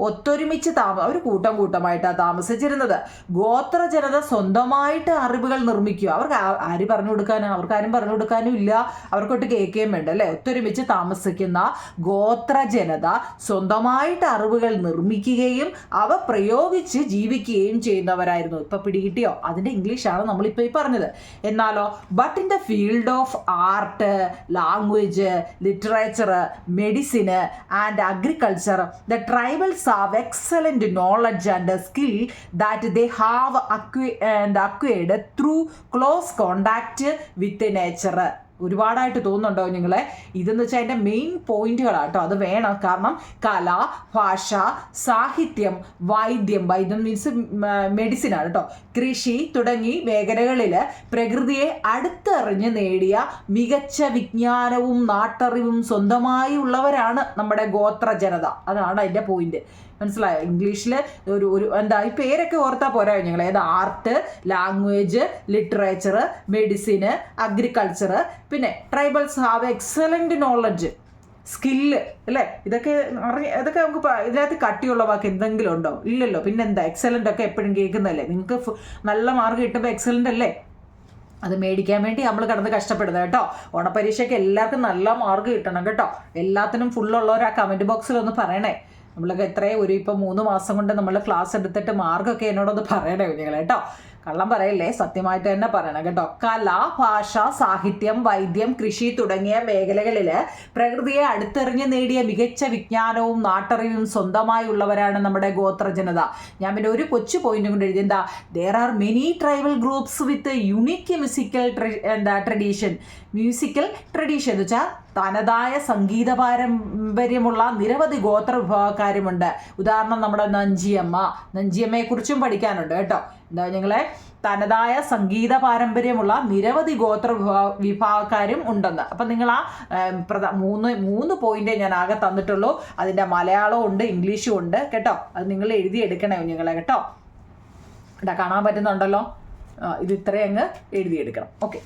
ഒത്തൊരുമിച്ച് അവർ കൂട്ടം കൂട്ടമായിട്ടാണ് താമസിച്ചിരുന്നത്. ഗോത്ര ജനത സ്വന്തമായിട്ട് അറിവുകൾ നിർമ്മിക്കുക. അവർക്ക് ആര് പറഞ്ഞു കൊടുക്കാനും അവർക്കാരും പറഞ്ഞു കൊടുക്കാനും ഇല്ല, അവർക്കൊട്ട് കേൾക്കുകയും വേണ്ട അല്ലേ. ഒത്തൊരുമിച്ച് താമസിക്കുന്ന ഗോത്ര ജനത സ്വന്തമായിട്ട് അറിവുകൾ നിർമ്മിക്കുകയും അവ പ്രയോഗിച്ച് ജീവിക്കുകയും ചെയ്യുന്നവരായിരുന്നു. ഇപ്പൊ പിടികിട്ടിയോ? അതിന്റെ ഇംഗ്ലീഷാണ് നമ്മളിപ്പോൾ ഈ പറഞ്ഞത്. എന്നാലോ but in the field of art, language, literature, medicine and agriculture the tribals have excellent knowledge and skill that they have acquired through close contact with nature. ഒരുപാടായിട്ട് തോന്നുന്നുണ്ടോ നിങ്ങളെ? ഇതെന്ന് വെച്ചാൽ അതിൻ്റെ മെയിൻ പോയിന്റുകളാണ് കേട്ടോ. അത് വേണം. കാരണം കല, ഭാഷ, സാഹിത്യം, വൈദ്യം മീൻസ് മെഡിസിനാണ് കേട്ടോ, കൃഷി തുടങ്ങി മേഖലകളിൽ പ്രകൃതിയെ അടുത്തറിഞ്ഞ് നേടിയ മികച്ച വിജ്ഞാനവും നാട്ടറിവും സ്വന്തമായി ഉള്ളവരാണ് നമ്മുടെ ഗോത്ര ജനത. അതാണ് അതിൻ്റെ പോയിന്റ്. മനസ്സിലായോ? ഇംഗ്ലീഷിൽ ഈ പേരൊക്കെ ഓർത്താൽ പോരാ നിങ്ങൾ. Art, language, literature, medicine, agriculture, പിന്നെ tribals have excellent knowledge, skill അല്ലേ. ഇതൊക്കെ നമുക്ക് ഇതിനകത്ത് കട്ടിയുള്ള വാക്ക് എന്തെങ്കിലും ഉണ്ടോ? ഇല്ലല്ലോ. പിന്നെന്താ? എക്സലന്റ് ഒക്കെ എപ്പോഴും കേൾക്കുന്നതല്ലേ. നിങ്ങൾക്ക് നല്ല മാർക്ക് കിട്ടുമ്പോൾ എക്സലന്റ് അല്ലേ. അത് മേടിക്കാൻ വേണ്ടി നമ്മൾ കിടന്ന് കഷ്ടപ്പെടുന്നത് കേട്ടോ. ഓണപ്പരീക്ഷയ്ക്ക് എല്ലാവർക്കും നല്ല മാർക്ക് കിട്ടണം കേട്ടോ. എല്ലാത്തിനും ഫുള്ളുള്ളവർ ആ കമൻറ്റ് ബോക്സിലൊന്ന് പറയണേ. നമ്മളൊക്കെ ഇപ്പം 3 മാസം കൊണ്ട് നമ്മൾ ക്ലാസ് എടുത്തിട്ട് മാർക്കൊക്കെ എന്നോടൊന്ന് പറയണേ നിങ്ങൾ കേട്ടോ. കള്ളം പറയല്ലേ, സത്യമായിട്ട് തന്നെ പറയണം കേട്ടോ. കല, ഭാഷ, സാഹിത്യം, വൈദ്യം, കൃഷി തുടങ്ങിയ മേഖലകളിൽ പ്രകൃതിയെ അടുത്തെറിഞ്ഞ് നേടിയ മികച്ച വിജ്ഞാനവും നാട്ടറിവും സ്വന്തമായി ഉള്ളവരാണ് നമ്മുടെ ഗോത്ര ജനത. ഞാൻ പിന്നെ ഒരു കൊച്ചു പോയിന്റ് കൊണ്ട് എഴുതി. There are many tribal groups with unique musical tradition എന്ന് വെച്ചാൽ തനതായ സംഗീത പാരമ്പര്യമുള്ള നിരവധി ഗോത്ര വിഭാഗക്കാരുമുണ്ട്. ഉദാഹരണം നമ്മുടെ നഞ്ചിയമ്മയെ കുറിച്ചും പഠിക്കാനുണ്ട് കേട്ടോ. നിങ്ങളെ തനതായ സംഗീത പാരമ്പര്യമുള്ള നിരവധി ഗോത്ര വിഭാഗക്കാരും ഉണ്ടെന്ന്. അപ്പം നിങ്ങൾ മൂന്ന് പോയിന്റേ ഞാൻ ആകെ തന്നിട്ടുള്ളൂ. അതിൻ്റെ മലയാളവും ഉണ്ട്, ഇംഗ്ലീഷും ഉണ്ട് കേട്ടോ. അത് നിങ്ങൾ എഴുതിയെടുക്കണേ നിങ്ങളെ കേട്ടോ. കാണാൻ പറ്റുന്നുണ്ടല്ലോ. ഇത് ഇത്രയും അങ്ങ് എഴുതിയെടുക്കണം. ഓക്കെ.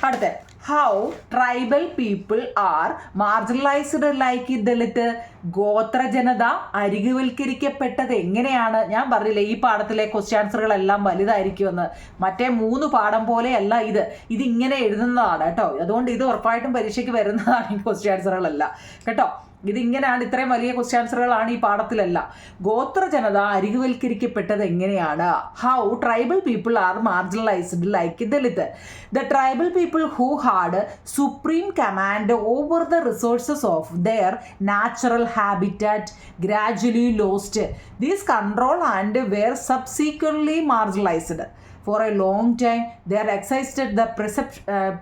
അടുത്ത how tribal people are marginalised like Dalit. ഗോത്ര ജനത അരികുവൽക്കരിക്കപ്പെട്ടത് എങ്ങനെയാണ്? ഞാൻ പറഞ്ഞില്ലേ ഈ പാഠത്തിലെ ക്വസ്റ്റ്യൻ ആൻസറുകളെല്ലാം വലുതായിരിക്കുമെന്ന്. മറ്റേ 3 പാഠം പോലെയല്ല ഇതിങ്ങനെ എഴുതുന്നതാണ് കേട്ടോ. അതുകൊണ്ട് ഇത് ഉറപ്പായിട്ടും പരീക്ഷയ്ക്ക് വരുന്നതാണ് ഈ ക്വസ്റ്റ്യൻ ആൻസറുകളല്ല കേട്ടോ. ഇതിങ്ങനെയാണ്, ഇത്രയും വലിയ ക്വസ്റ്റ്യൻ ആൻസറുകളാണ് ഈ പാഠത്തിലല്ല. ഗോത്ര ജനത അരികുവൽക്കരിക്കപ്പെട്ടത് എങ്ങനെയാണ്? How tribal people are marginalised like Dalit. The tribal people who had supreme command over the resources of their natural habitat gradually lost this control and were subsequently marginalized. For a long time, they existed the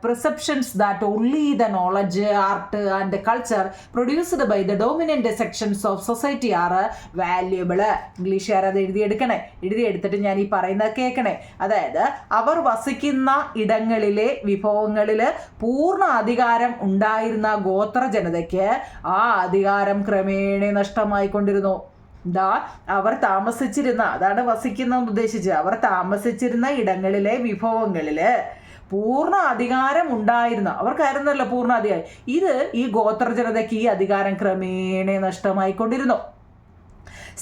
perceptions that only the knowledge, art and culture produced by the dominant sections of society are valuable. ഇംഗ്ലീഷുകാർ അത് എഴുതിയെടുത്തിട്ട് ഞാൻ ഈ പറയുന്നത് കേൾക്കണേ. അതായത് അവർ വസിക്കുന്ന ഇടങ്ങളിലെ വിഭവങ്ങളിൽ പൂർണ്ണ അധികാരം ഉണ്ടായിരുന്ന ഗോത്ര ജനതയ്ക്ക് ആ അധികാരം ക്രമേണ നഷ്ടമായിക്കൊണ്ടിരുന്നു. അവർ താമസിച്ചിരുന്ന, അതാണ് വസിക്കുന്ന ഉദ്ദേശിച്ചത്, അവർ താമസിച്ചിരുന്ന ഇടങ്ങളിലെ വിഭവങ്ങളില് പൂർണ്ണ അധികാരം ഉണ്ടായിരുന്ന അവർക്കായിരുന്നല്ലോ പൂർണ്ണ അധികാരം. ഈ ഗോത്ര ജനതയ്ക്ക് ഈ അധികാരം ക്രമേണ നഷ്ടമായിക്കൊണ്ടിരുന്നു.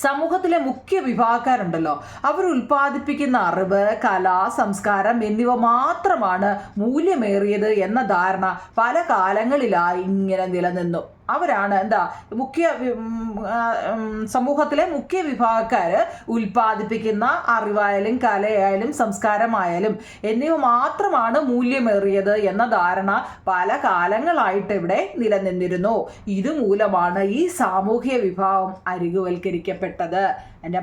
സമൂഹത്തിലെ മുഖ്യ വിഭാഗക്കാരുണ്ടല്ലോ, അവർ ഉൽപ്പാദിപ്പിക്കുന്ന അറിവ്, കല, സംസ്കാരം എന്നിവ മാത്രമാണ് മൂല്യമേറിയത് എന്ന ധാരണ പല കാലങ്ങളിലായി ഇങ്ങനെ നിലനിന്നു. അവരാണ് സമൂഹത്തിലെ മുഖ്യ വിഭാഗക്കാർ ഉൽപ്പാദിപ്പിക്കുന്ന അറിവായാലും കലയായാലും സംസ്കാരമായാലും എന്നിവ മാത്രമാണ് മൂല്യമേറിയത് എന്ന ധാരണ പല കാലങ്ങളായിട്ട് ഇവിടെ നിലനിന്നിരുന്നു. ഇതുമൂലമാണ് ഈ സാമൂഹ്യ വിഭാഗം അരികുവൽക്കരിക്കപ്പെട്ടത്. എൻ്റെ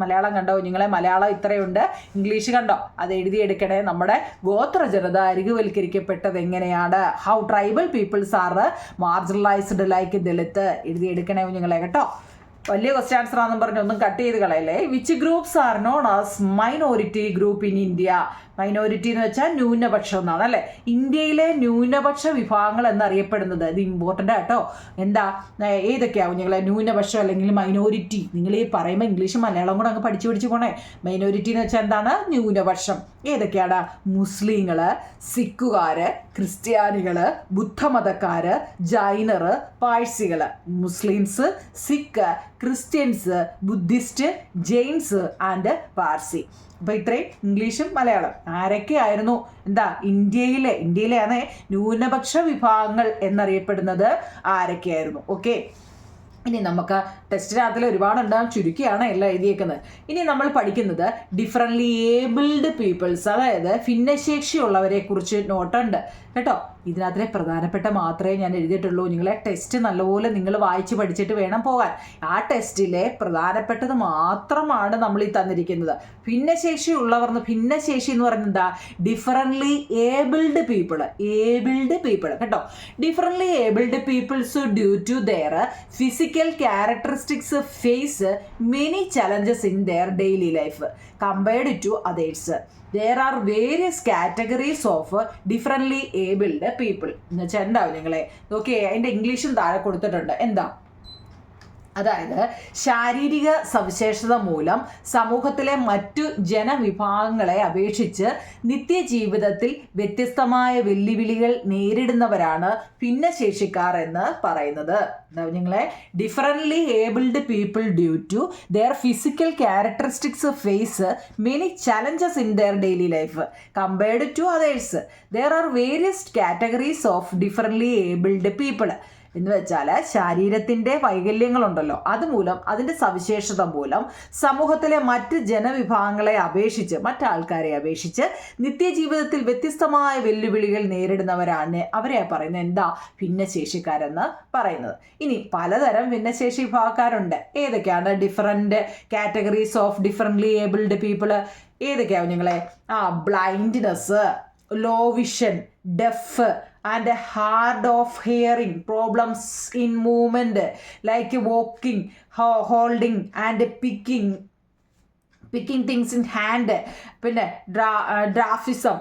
മലയാളം കണ്ടോ നിങ്ങളെ? മലയാളം ഇത്രയുണ്ട്, ഇംഗ്ലീഷ് കണ്ടോ? അത് എഴുതിയെടുക്കണേ. നമ്മുടെ ഗോത്ര ജനത അരികുവൽക്കരിക്കപ്പെട്ടത് എങ്ങനെയാണ്? How tribal peoples are marginalised like Dalit. എഴുതിയെടുക്കണേ നിങ്ങളെ കേട്ടോ. വലിയ ക്വസ്റ്റ്യൻ ആൻസർ ആണെന്ന് പറഞ്ഞ് ഒന്നും കട്ട് ചെയ്ത് കളയല്ലേ. Which groups are known as minority group in India? Minority എന്ന് വെച്ചാൽ ന്യൂനപക്ഷം എന്നാണ് അല്ലേ. ഇന്ത്യയിലെ ന്യൂനപക്ഷ വിഭാഗങ്ങൾ എന്നറിയപ്പെടുന്നത്, ഇത് ഇമ്പോർട്ടൻ്റ് ആട്ടോ. എന്താ ഏതൊക്കെയാവും നിങ്ങളെ ന്യൂനപക്ഷം അല്ലെങ്കിൽ മൈനോറിറ്റി? നിങ്ങൾ ഈ പറയുമ്പോൾ ഇംഗ്ലീഷും മലയാളം കൂടെ അങ്ങ് പഠിച്ചു പോണേ. മൈനോറിറ്റി എന്ന് വെച്ചാൽ എന്താണ്? ന്യൂനപക്ഷം. ഏതൊക്കെയാണ്? മുസ്ലിങ്ങൾ, സിഖുകാർ, ക്രിസ്ത്യാനികൾ, ബുദ്ധമതക്കാർ, ജൈനർ, പാഴ്സികൾ. Muslims, Sikh, Christians, Buddhist, Jains and Parsi. അപ്പോൾ ഇത്രയും ഇംഗ്ലീഷും മലയാളം. ആരൊക്കെയായിരുന്നു എന്താ ഇന്ത്യയിലെയാണ് ന്യൂനപക്ഷ വിഭാഗങ്ങൾ എന്നറിയപ്പെടുന്നത്? ആരൊക്കെയായിരുന്നു? ഓക്കെ, ഇനി നമുക്ക് ടെസ്റ്റിനകത്തിൽ ഒരുപാടുണ്ടാകും, ചുരുക്കിയാണ് എല്ലാം എഴുതിയേക്കുന്നത്. ഇനി നമ്മൾ പഠിക്കുന്നത് ഡിഫറൻ്റ്ലി ഏബിൾഡ് പീപ്പിൾസ്, അതായത് ഭിന്നശേഷിയുള്ളവരെ കുറിച്ച് നോട്ടുണ്ട് കേട്ടോ. ഇതിനകത്തിലെ പ്രധാനപ്പെട്ട മാത്രമേ ഞാൻ എഴുതിയിട്ടുള്ളൂ. നിങ്ങളെ ടെസ്റ്റ് നല്ലപോലെ നിങ്ങൾ വായിച്ച് പഠിച്ചിട്ട് വേണം പോകാൻ. ആ ടെസ്റ്റിലെ പ്രധാനപ്പെട്ടത് മാത്രമാണ് നമ്മൾ ഈ തന്നിരിക്കുന്നത്. ഭിന്നശേഷി എന്ന് പറയുന്നത് എന്താ? ഡിഫറൻ്റ്ലി ഏബിൾഡ് പീപ്പിൾ കേട്ടോ. Differently abled peoples due to their physical characteristics face many challenges in their daily life compared to others. There are various categories of differently abled people. എന്ന് വെച്ചാൽ എന്താവും നിങ്ങളെ? ഓക്കെ, അതിൻ്റെ ഇംഗ്ലീഷും താഴെ കൊടുത്തിട്ടുണ്ട്. എന്താ? അതായത് ശാരീരിക സവിശേഷത മൂലം സമൂഹത്തിലെ മറ്റു ജനവിഭാഗങ്ങളെ അപേക്ഷിച്ച് നിത്യജീവിതത്തിൽ വ്യത്യസ്തമായ വെല്ലുവിളികൾ നേരിടുന്നവരാണ് ഭിന്നശേഷിക്കാർ എന്ന് പറയുന്നത്. നിങ്ങളെ differently abled people due to their physical characteristics face many challenges in their daily life compared to others. There are various categories of differently abled people എന്ന് വെച്ചാൽ ശരീരത്തിൻ്റെ വൈകല്യങ്ങളുണ്ടല്ലോ, അതുമൂലം അതിൻ്റെ സവിശേഷത മൂലം സമൂഹത്തിലെ മറ്റ് ജനവിഭാഗങ്ങളെ അപേക്ഷിച്ച് മറ്റാൾക്കാരെ അപേക്ഷിച്ച് നിത്യജീവിതത്തിൽ വ്യത്യസ്തമായ വെല്ലുവിളികൾ നേരിടുന്നവരാണ് അവരെ പറയുന്നത് എന്താ? ഭിന്നശേഷിക്കാരെന്ന് പറയുന്നത്. ഇനി പലതരം ഭിന്നശേഷി വിഭാഗക്കാരുണ്ട്. ഏതൊക്കെയാണ്? Different categories of differently abled people ഏതൊക്കെയാവും നിങ്ങളെ? Blindness, low vision, deaf and hard of hearing, problems in movement like walking, holding and picking things in hand, പിന്നെ ഡ്രാഫിസം,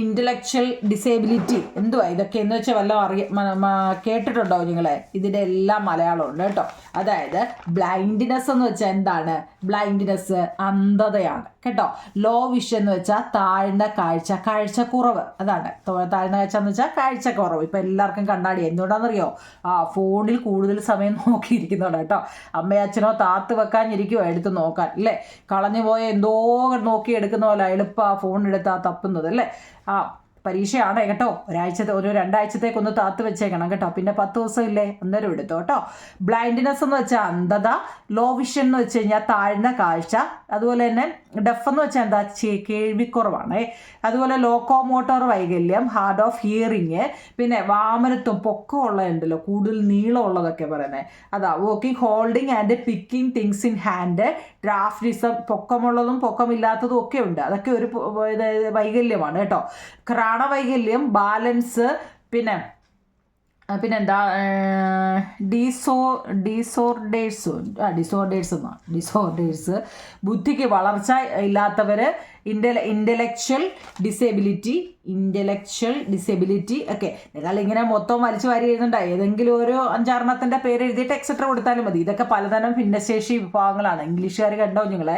ഇൻ്റലക്ച്വൽ ഡിസേബിലിറ്റി. എന്തുവാ ഇതൊക്കെ എന്ന് വെച്ചാൽ വല്ലതും കേട്ടിട്ടുണ്ടോ നിങ്ങളെ? ഇതിൻ്റെ എല്ലാം മലയാളം ഉണ്ട് കേട്ടോ. അതായത് ബ്ലൈൻഡ്നെസ് എന്ന് വെച്ചാൽ എന്താണ്? ബ്ലൈൻഡ്നെസ് അന്ധതയാണ് കേട്ടോ. ലോ വിഷൻ എന്ന് വെച്ചാൽ താഴ്ന്ന കാഴ്ചക്കുറവ്. അതാണ് താഴ്ന്ന കാഴ്ച എന്ന് വെച്ചാൽ കാഴ്ചക്കുറവ്. ഇപ്പം എല്ലാവർക്കും കണ്ണാടി. എന്തുകൊണ്ടാണെന്നറിയോ? ഫോണിൽ കൂടുതൽ സമയം നോക്കിയിരിക്കുന്നതാണ് കേട്ടോ. അമ്മയച്ഛനോ താത്ത് വെക്കാനിരിക്കുമോ എടുത്ത് നോക്കാൻ അല്ലേ? കളഞ്ഞു പോയ എന്തോ നോക്കി എടുക്കുന്ന പോലെ എളുപ്പ ഫോണെടുത്താ തപ്പുന്നത് അല്ലേ? പരീക്ഷയാണ് കേട്ടോ. ഒരു 2 ആഴ്ചത്തേക്കൊന്ന് താത്ത് വെച്ചേക്കണം കേട്ടോ. പിന്നെ 10 ദിവസം ഇല്ലേ, അന്നേരം എടുത്തോ കേട്ടോ. ബ്ലൈൻഡ്നെസ് എന്ന് വെച്ചാൽ അന്ധത, ലോ വിഷൻ എന്ന് വെച്ച് കഴിഞ്ഞാൽ താഴ്ന്ന കാഴ്ച, അതുപോലെ തന്നെ ഡെഫ് എന്ന് വെച്ചാൽ എന്താ? കേൾവിക്കുറവാണ്. അതുപോലെ ലോക്കോമോട്ടോർ വൈകല്യം, ഹാർഡ് ഓഫ് ഹിയറിങ്, പിന്നെ വാമനത്വം, പൊക്കമുള്ളതുണ്ടല്ലോ, കൂടുതൽ നീളമുള്ളതൊക്കെ പറയുന്നത് അതാ. Walking, holding and picking things in hand, ഡ്രാഫ്റ്റിസം, പൊക്കമുള്ളതും പൊക്കമില്ലാത്തതും ഒക്കെ ഉണ്ട്. അതൊക്കെ ഒരു വൈകല്യമാണ് കേട്ടോ. ക്രാണവൈകല്യം, ബാലൻസ്, പിന്നെന്താ ഡിസോർഡേഴ്സ്, ബുദ്ധിക്ക് വളർച്ച ഇല്ലാത്തവർ, ഇൻ്റലക്ച്വൽ ഡിസേബിലിറ്റി ഒക്കെ. എന്നാൽ ഇങ്ങനെ മൊത്തം വലിച്ചു വാരി എഴുതണ്ട, ഏതെങ്കിലും ഒരു 5-6 പേര് എഴുതിയിട്ട് എക്സെട്ര കൊടുത്താലും മതി. ഇതൊക്കെ പലതരം ഭിന്നശേഷി വിഭാഗങ്ങളാണ്. ഇംഗ്ലീഷുകാർ കണ്ടോ നിങ്ങളെ?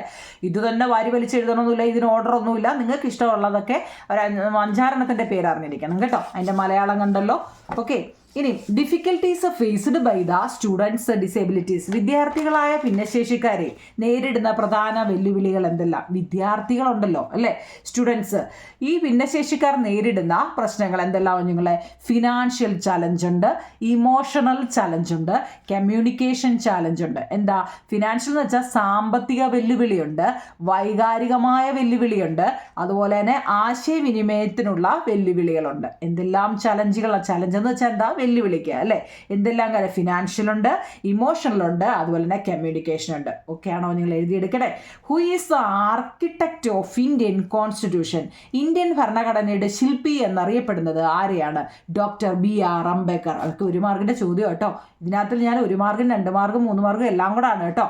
ഇത് തന്നെ വാരി വലിച്ചെഴുതണമെന്നില്ല, ഇതിന് ഓർഡർ ഒന്നുമില്ല. നിങ്ങൾക്ക് ഇഷ്ടമുള്ളതൊക്കെ ഒരു 5-6 പേര് അറിഞ്ഞിരിക്കണം കേട്ടോ. അതിൻ്റെ മലയാളം കണ്ടല്ലോ. ഓക്കെ, ഇനി difficulties faced by the students disabilities. വിദ്യാർത്ഥികളായ ഭിന്നശേഷിക്കാരെ നേരിടുന്ന പ്രധാന വെല്ലുവിളികൾ എന്തെല്ലാം? വിദ്യാർത്ഥികളുണ്ടല്ലോ അല്ലേ, സ്റ്റുഡൻസ്. ഈ ഭിന്നശേഷിക്കാർ നേരിടുന്ന പ്രശ്നങ്ങൾ എന്തെല്ലാം നിങ്ങളെ? ഫിനാൻഷ്യൽ ചലഞ്ച് ഉണ്ട്, ഇമോഷണൽ ചലഞ്ച് ഉണ്ട്, കമ്മ്യൂണിക്കേഷൻ ചലഞ്ച് ഉണ്ട്. എന്താ? ഫിനാൻഷ്യൽ എന്ന് വെച്ചാൽ സാമ്പത്തിക വെല്ലുവിളിയുണ്ട്, വൈകാരികമായ വെല്ലുവിളിയുണ്ട്, അതുപോലെ തന്നെ ആശയവിനിമയത്തിനുള്ള വെല്ലുവിളികളുണ്ട്. എന്തെല്ലാം ചലഞ്ച് എന്ന് വെച്ചാൽ എന്താ? വെല്ലുവിളിക്കുക അല്ലേ? എന്തെല്ലാം കാര്യം? ഫിനാൻഷ്യൽ ഉണ്ട്, ഇമോഷണൽ ഉണ്ട്, അതുപോലെ തന്നെ കമ്മ്യൂണിക്കേഷൻ ഉണ്ട്. ഓക്കെ ആണോ? നിങ്ങൾ എഴുതിയെടുക്കണേ. Who is the architect of Indian constitution? Indian ഭരണഘടനയുടെ ശില്പി എന്നറിയപ്പെടുന്നത് ആരെയാണ്? Doctor BR Ambedkar. അവർക്ക് 1 മാർക്കിൻ്റെ ചോദ്യം കേട്ടോ. ഇതിനകത്ത് ഞാൻ 1 മാർക്കും 2 മാർക്കും 3 മാർക്കും എല്ലാം കൂടെ ആണ് കേട്ടോ.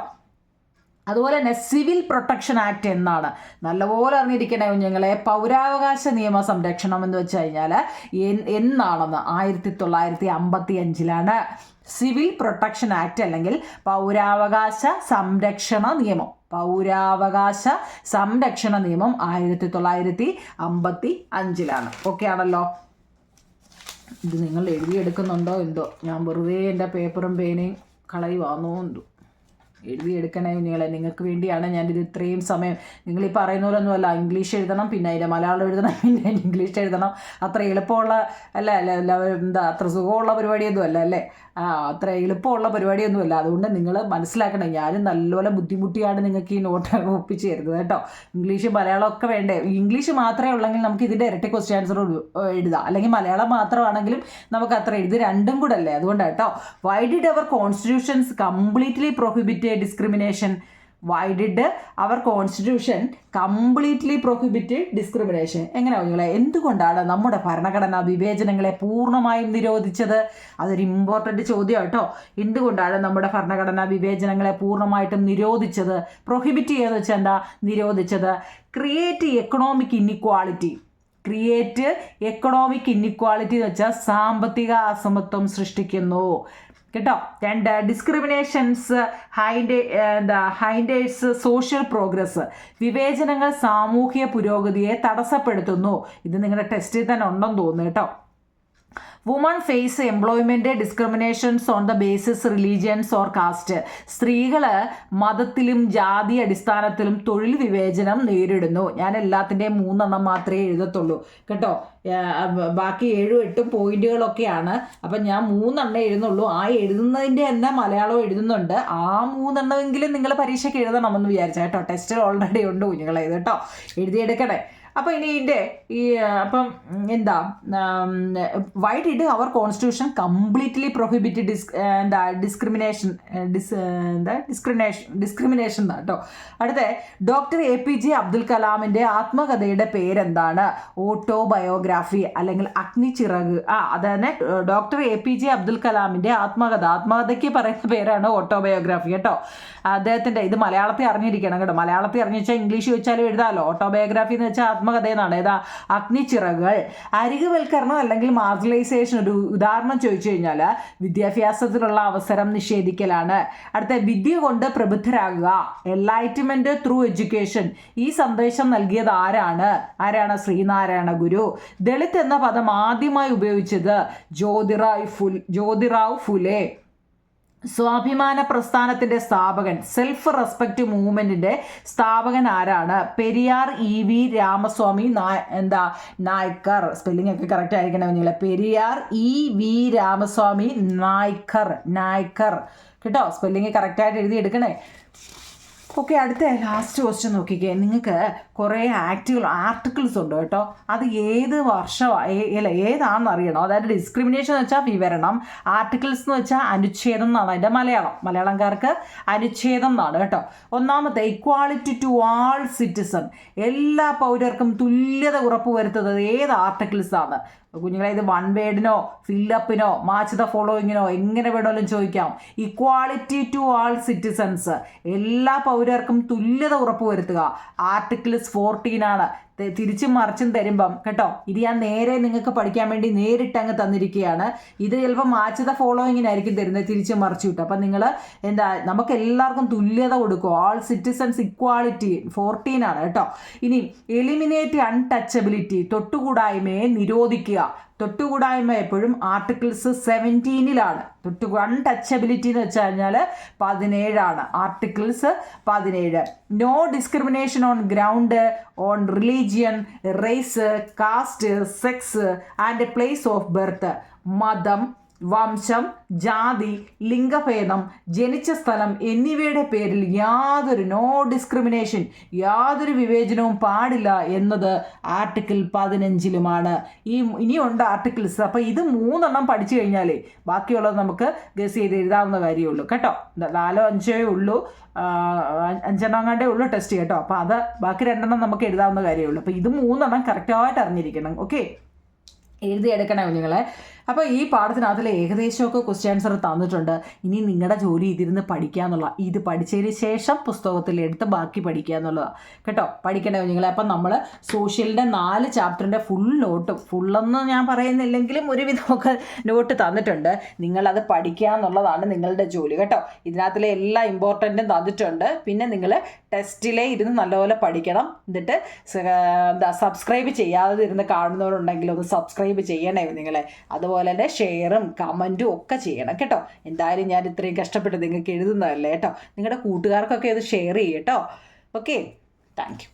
അതുപോലെ തന്നെ സിവിൽ പ്രൊട്ടക്ഷൻ ആക്ട് എന്നാണ്. നല്ലപോലെ അറിഞ്ഞിരിക്കണേ കുഞ്ഞുങ്ങളെ. പൗരാവകാശ നിയമ സംരക്ഷണം എന്ന് വെച്ച് കഴിഞ്ഞാൽ എന്നാണെന്ന് 1955 സിവിൽ പ്രൊട്ടക്ഷൻ ആക്ട് അല്ലെങ്കിൽ പൗരാവകാശ സംരക്ഷണ നിയമം. പൗരാവകാശ സംരക്ഷണ നിയമം 1955 ഓക്കെ ആണല്ലോ. ഇത് നിങ്ങൾ എഴുതിയെടുക്കുന്നുണ്ടോ എന്തോ? ഞാൻ വെറുതെ എൻ്റെ പേപ്പറും പേനയും കളയുവാന്നോ എന്തോ. എഴുതിയെടുക്കണേ കുഞ്ഞുങ്ങളെ, നിങ്ങൾക്ക് വേണ്ടിയാണ് ഞാനിത് ഇത്രയും സമയം. നിങ്ങൾ ഈ പറയുന്ന പോലെ ഒന്നുമല്ല. ഇംഗ്ലീഷ് എഴുതണം, പിന്നെ അതിൻ്റെ മലയാളം എഴുതണം, പിന്നെ അതിൻ്റെ ഇംഗ്ലീഷ് എഴുതണം. അത്ര എളുപ്പമുള്ള അല്ല എന്താ അത്ര സുഖമുള്ള പരിപാടിയൊന്നും അല്ല അല്ലേ? അത്ര എളുപ്പമുള്ള പരിപാടിയൊന്നുമല്ല. അതുകൊണ്ട് നിങ്ങൾ മനസ്സിലാക്കണം, ഞാനും നല്ലപോലെ ബുദ്ധിമുട്ടിയാണ് നിങ്ങൾക്ക് ഈ നോട്ട് ഒപ്പിച്ച് തരുന്നത് കേട്ടോ. ഇംഗ്ലീഷ് മലയാളം ഒക്കെ വേണ്ടേ? ഇംഗ്ലീഷ് മാത്രമേ ഉള്ളെങ്കിൽ നമുക്ക് ഇതിൻ്റെ ഇരട്ടി ക്വസ്റ്റ്യൻ ആൻസർ എഴുതാം. അല്ലെങ്കിൽ മലയാളം മാത്രമാണെങ്കിലും നമുക്ക് അത്ര ഇത് രണ്ടും കൂടെ അല്ലേ? അതുകൊണ്ട് കേട്ടോ. Why did our constitutions completely prohibit discrimination? Why did our constitution completely prohibit discrimination? എങ്ങനെ കുഞ്ഞുങ്ങളെ, എന്തുകൊണ്ടാണ് നമ്മുടെ ഭരണഘടനാ വിവേചനങ്ങളെ പൂർണ്ണമായും നിരോധിച്ചത്? അതൊരു ഇമ്പോർട്ടൻ്റ് ചോദ്യം കേട്ടോ. എന്തുകൊണ്ടാണ് നമ്മുടെ ഭരണഘടനാ വിവേചനങ്ങളെ പൂർണ്ണമായിട്ടും നിരോധിച്ചത്? പ്രൊഹിബിറ്റ് ചെയ്യുന്നത് വെച്ചാൽ എന്താ? നിരോധിച്ചത് create economic inequality. Create economic inequality എന്ന് വെച്ചാൽ സാമ്പത്തിക അസമത്വം സൃഷ്ടിക്കുന്നു കേട്ടോ. 2 ഡിസ്ക്രിമിനേഷൻസ് ഹൈൻഡേഴ്സ് സോഷ്യൽ പ്രോഗ്രസ്. വിവേചനങ്ങൾ സാമൂഹിക പുരോഗതിയെ തടസ്സപ്പെടുത്തുന്നു. ഇത് നിങ്ങളുടെ ടെസ്റ്റിൽ തന്നെ ഉണ്ടെന്ന് തോന്നുന്നു കേട്ടോ. Woman face employment discriminations on the basis religions or caste. സ്ത്രീകൾ മതത്തിലും ജാതി അടിസ്ഥാനത്തിലും തൊഴിൽ വിവേചനം നേരിടുന്നു. ഞാൻ എല്ലാത്തിൻ്റെയും 3 മാത്രമേ എഴുതത്തുള്ളൂ കേട്ടോ. ബാക്കി 7-8 പോയിന്റുകളൊക്കെയാണ്. അപ്പം ഞാൻ 3 എഴുതുന്നുള്ളൂ. ആ എഴുതുന്നതിൻ്റെ തന്നെ മലയാളം എഴുതുന്നുണ്ട്. ആ 3 നിങ്ങൾ പരീക്ഷയ്ക്ക് എഴുതണമെന്ന് വിചാരിച്ചാൽ കേട്ടോ. ടെസ്റ്റ് ഓൾറെഡി ഉണ്ട് കുഞ്ഞുങ്ങളെ, ഇത് കേട്ടോ. എഴുതിയെടുക്കണേ. അപ്പോൾ ഇനി ഇതിൻ്റെ അപ്പം എന്താ why did our constitution completely prohibit discrimination കേട്ടോ. അടുത്ത ഡോക്ടർ APJ അബ്ദുൽ കലാമിൻ്റെ ആത്മകഥയുടെ പേരെന്താണ്? ഓട്ടോബയോഗ്രാഫി അല്ലെങ്കിൽ അഗ്നിച്ചിറക്. അതന്നെ ഡോക്ടർ APJ അബ്ദുൽ കലാമിൻ്റെ ആത്മകഥയ്ക്ക് പറയുന്ന പേരാണ് ഓട്ടോബയോഗ്രാഫി കേട്ടോ. അദ്ദേഹത്തിൻ്റെ ഇത് മലയാളത്തിൽ അറിഞ്ഞിരിക്കണം കേട്ടോ. മലയാളത്തിൽ അറിഞ്ഞു വെച്ചാൽ ഇംഗ്ലീഷ് വെച്ചാലും എഴുതാമല്ലോ. ഓട്ടോബയോഗ്രാഫി എന്ന് വെച്ചാൽ ആത്മകഥയെന്നാണ്. ഏതാ? അഗ്നിച്ചിറകുകൾ. അരികുവൽക്കരണം അല്ലെങ്കിൽ മാർജിനലൈസേഷൻ ഒരു ഉദാഹരണം ചോദിച്ചു കഴിഞ്ഞാൽ വിദ്യാഭ്യാസത്തിലുള്ള അവസരം നിഷേധിക്കലാണ്. അടുത്ത വിദ്യ കൊണ്ട് പ്രബുദ്ധരാകുക. Enlightenment through education. ഈ സന്ദേശം നൽകിയത് ആരാണ്? ശ്രീനാരായണ ഗുരു. ദളിത് എന്ന പദം ആദ്യമായി ഉപയോഗിച്ചത് ജ്യോതിറാവ് ഫുലെ. സ്വാഭിമാന പ്രസ്ഥാനത്തിൻ്റെ സ്ഥാപകൻ, സെൽഫ് റെസ്പെക്റ്റ് മൂവ്മെൻറ്റിൻ്റെ സ്ഥാപകൻ ആരാണ്? പെരിയാർ EV രാമസ്വാമി നായ്ക്കർ. സ്പെല്ലിംഗ് ഒക്കെ കറക്റ്റ് ആയിരിക്കണം കുഞ്ഞുങ്ങളെ. പെരിയാർ EV രാമസ്വാമി നായ്ക്കർ കേട്ടോ. സ്പെല്ലിംഗ് കറക്റ്റായിട്ട് എഴുതിയെടുക്കണേ. ഓക്കെ, അടുത്ത ലാസ്റ്റ് ക്വസ്റ്റ്യൻ നോക്കിക്കേ. നിങ്ങൾക്ക് കുറേ ആർട്ടിക്കിൾസ് ഉണ്ട് കേട്ടോ. അത് ഏത് വർഷമാണ് ഏതാണെന്ന് അറിയണം. അതായത് ഡിസ്ക്രിമിനേഷൻ എന്ന് വെച്ചാൽ വിവരണം, ആർട്ടിക്കിൾസ് എന്ന് വെച്ചാൽ അനുച്ഛേദം എന്നാണ് അതിൻ്റെ മലയാളംകാർക്ക് അനുച്ഛേദം എന്നാണ് കേട്ടോ. ഒന്നാമത്തെ ഇക്വാളിറ്റി ടു ആൾ സിറ്റിസൺ. എല്ലാ പൗരർക്കും തുല്യത ഉറപ്പുവരുത്തുന്നത് ഏത് ആർട്ടിക്കിൾസാണ്? കുഞ്ഞുങ്ങളെ, ഇത് 1 വേർഡിനോ ഫില്ലപ്പിനോ മാച്ച് ദ ഫോളോയിങ്ങിനോ എങ്ങനെ വേണമെങ്കിലും ചോദിക്കാം. ഇക്വാളിറ്റി ടു ആൾ സിറ്റിസൺസ്, എല്ലാ പൗരർക്കും തുല്യത ഉറപ്പുവരുത്തുക. ആർട്ടിക്കിൾസ് 14 ആണ്. തിരിച്ചും മറിച്ചും തരുമ്പം കേട്ടോ. ഇത് ഞാൻ നേരെ നിങ്ങൾക്ക് പഠിക്കാൻ വേണ്ടി നേരിട്ട് അങ്ങ് തന്നിരിക്കുകയാണ്. ഇത് ചിലപ്പോൾ മാച്ച് ദ ഫോളോയിങ്ങിനായിരിക്കും തരുന്നത്, തിരിച്ചും മറിച്ചു കിട്ടും. അപ്പം നിങ്ങൾ നമുക്ക് എല്ലാവർക്കും തുല്യത കൊടുക്കും. ആൾ സിറ്റിസൺസ് ഇക്വാളിറ്റി 14 ആണ് കേട്ടോ. ഇനി എലിമിനേറ്റ് അൺടച്ചബിലിറ്റി. തൊട്ടുകൂടായ്മയെ നിരോധിക്കുക. തൊട്ടുകൂടായ്മ എപ്പോഴും ആർട്ടിക്കിൾസ് 17 അൺടച്ചബിലിറ്റി എന്ന് വെച്ച് കഴിഞ്ഞാൽ 17 articles 17. No discrimination on ground on religion, race, caste, sex and place of birth. മതം, വംശം, ജാതി, ലിംഗഭേദം, ജനിച്ച സ്ഥലം എന്നിവയുടെ പേരിൽ നോ ഡിസ്ക്രിമിനേഷൻ, യാതൊരു വിവേചനവും പാടില്ല എന്നത് ആർട്ടിക്കിൾ 15-ലുമാണ്. ഇനിയുണ്ട് ആർട്ടിക്കിൾസ്. അപ്പോൾ ഇത് 3 പഠിച്ചു കഴിഞ്ഞാലേ ബാക്കിയുള്ളത് നമുക്ക് ഗസ് ചെയ്ത് എഴുതാവുന്ന കാര്യമുള്ളൂ കേട്ടോ. 4-5 ഉള്ളൂ, 5 ഉള്ളൂ ടെസ്റ്റ് കേട്ടോ. അപ്പോൾ അത് ബാക്കി 2 നമുക്ക് എഴുതാവുന്ന കാര്യമുള്ളൂ. അപ്പോൾ ഇത് 3 കറക്റ്റായിട്ട് അറിഞ്ഞിരിക്കണം. ഓക്കെ, എഴുതിയെടുക്കണേ കുഞ്ഞുങ്ങളെ. അപ്പോൾ ഈ പാഠത്തിനകത്തിൽ ഏകദേശമൊക്കെ ക്വസ്റ്റ്യൻ ആൻസർ തന്നിട്ടുണ്ട്. ഇനി നിങ്ങളുടെ ജോലി ഇതിരുന്ന് പഠിക്കുക എന്നുള്ള, ഇത് പഠിച്ചതിന് ശേഷം പുസ്തകത്തിൽ എടുത്ത് ബാക്കി പഠിക്കുക എന്നുള്ളതാണ് കേട്ടോ. പഠിക്കണേ കുഞ്ഞുങ്ങളെ. അപ്പം നമ്മൾ സോഷ്യലിൻ്റെ 4 ചാപ്റ്ററിൻ്റെ ഫുള്ളൊന്നും ഞാൻ പറയുന്നില്ലെങ്കിലും ഒരുവിധമൊക്കെ നോട്ട് തന്നിട്ടുണ്ട്. നിങ്ങളത് പഠിക്കുക എന്നുള്ളതാണ് നിങ്ങളുടെ ജോലി കേട്ടോ. ഇതിനകത്തിലെ എല്ലാ ഇമ്പോർട്ടൻറ്റും തന്നിട്ടുണ്ട്. പിന്നെ നിങ്ങൾ ടെസ്റ്റിലെ ഇരുന്ന് നല്ലപോലെ പഠിക്കണം. എന്നിട്ട് സബ്സ്ക്രൈബ് ചെയ്യാതെ ഇരുന്ന് കാണുന്നവരുണ്ടെങ്കിൽ ഒന്ന് സബ്സ്ക്രൈബ് ചെയ്യണേ നിങ്ങളെ. അതുപോലെ തന്നെ ഷെയറും കമൻറ്റും ഒക്കെ ചെയ്യണം കേട്ടോ. എന്തായാലും ഞാൻ ഇത്രയും കഷ്ടപ്പെട്ട് നിങ്ങൾക്ക് എഴുതുന്നതല്ലേ കേട്ടോ. നിങ്ങളുടെ കൂട്ടുകാർക്കൊക്കെ ഇത് ഷെയർ ചെയ്യട്ടോ. Okay, thank U.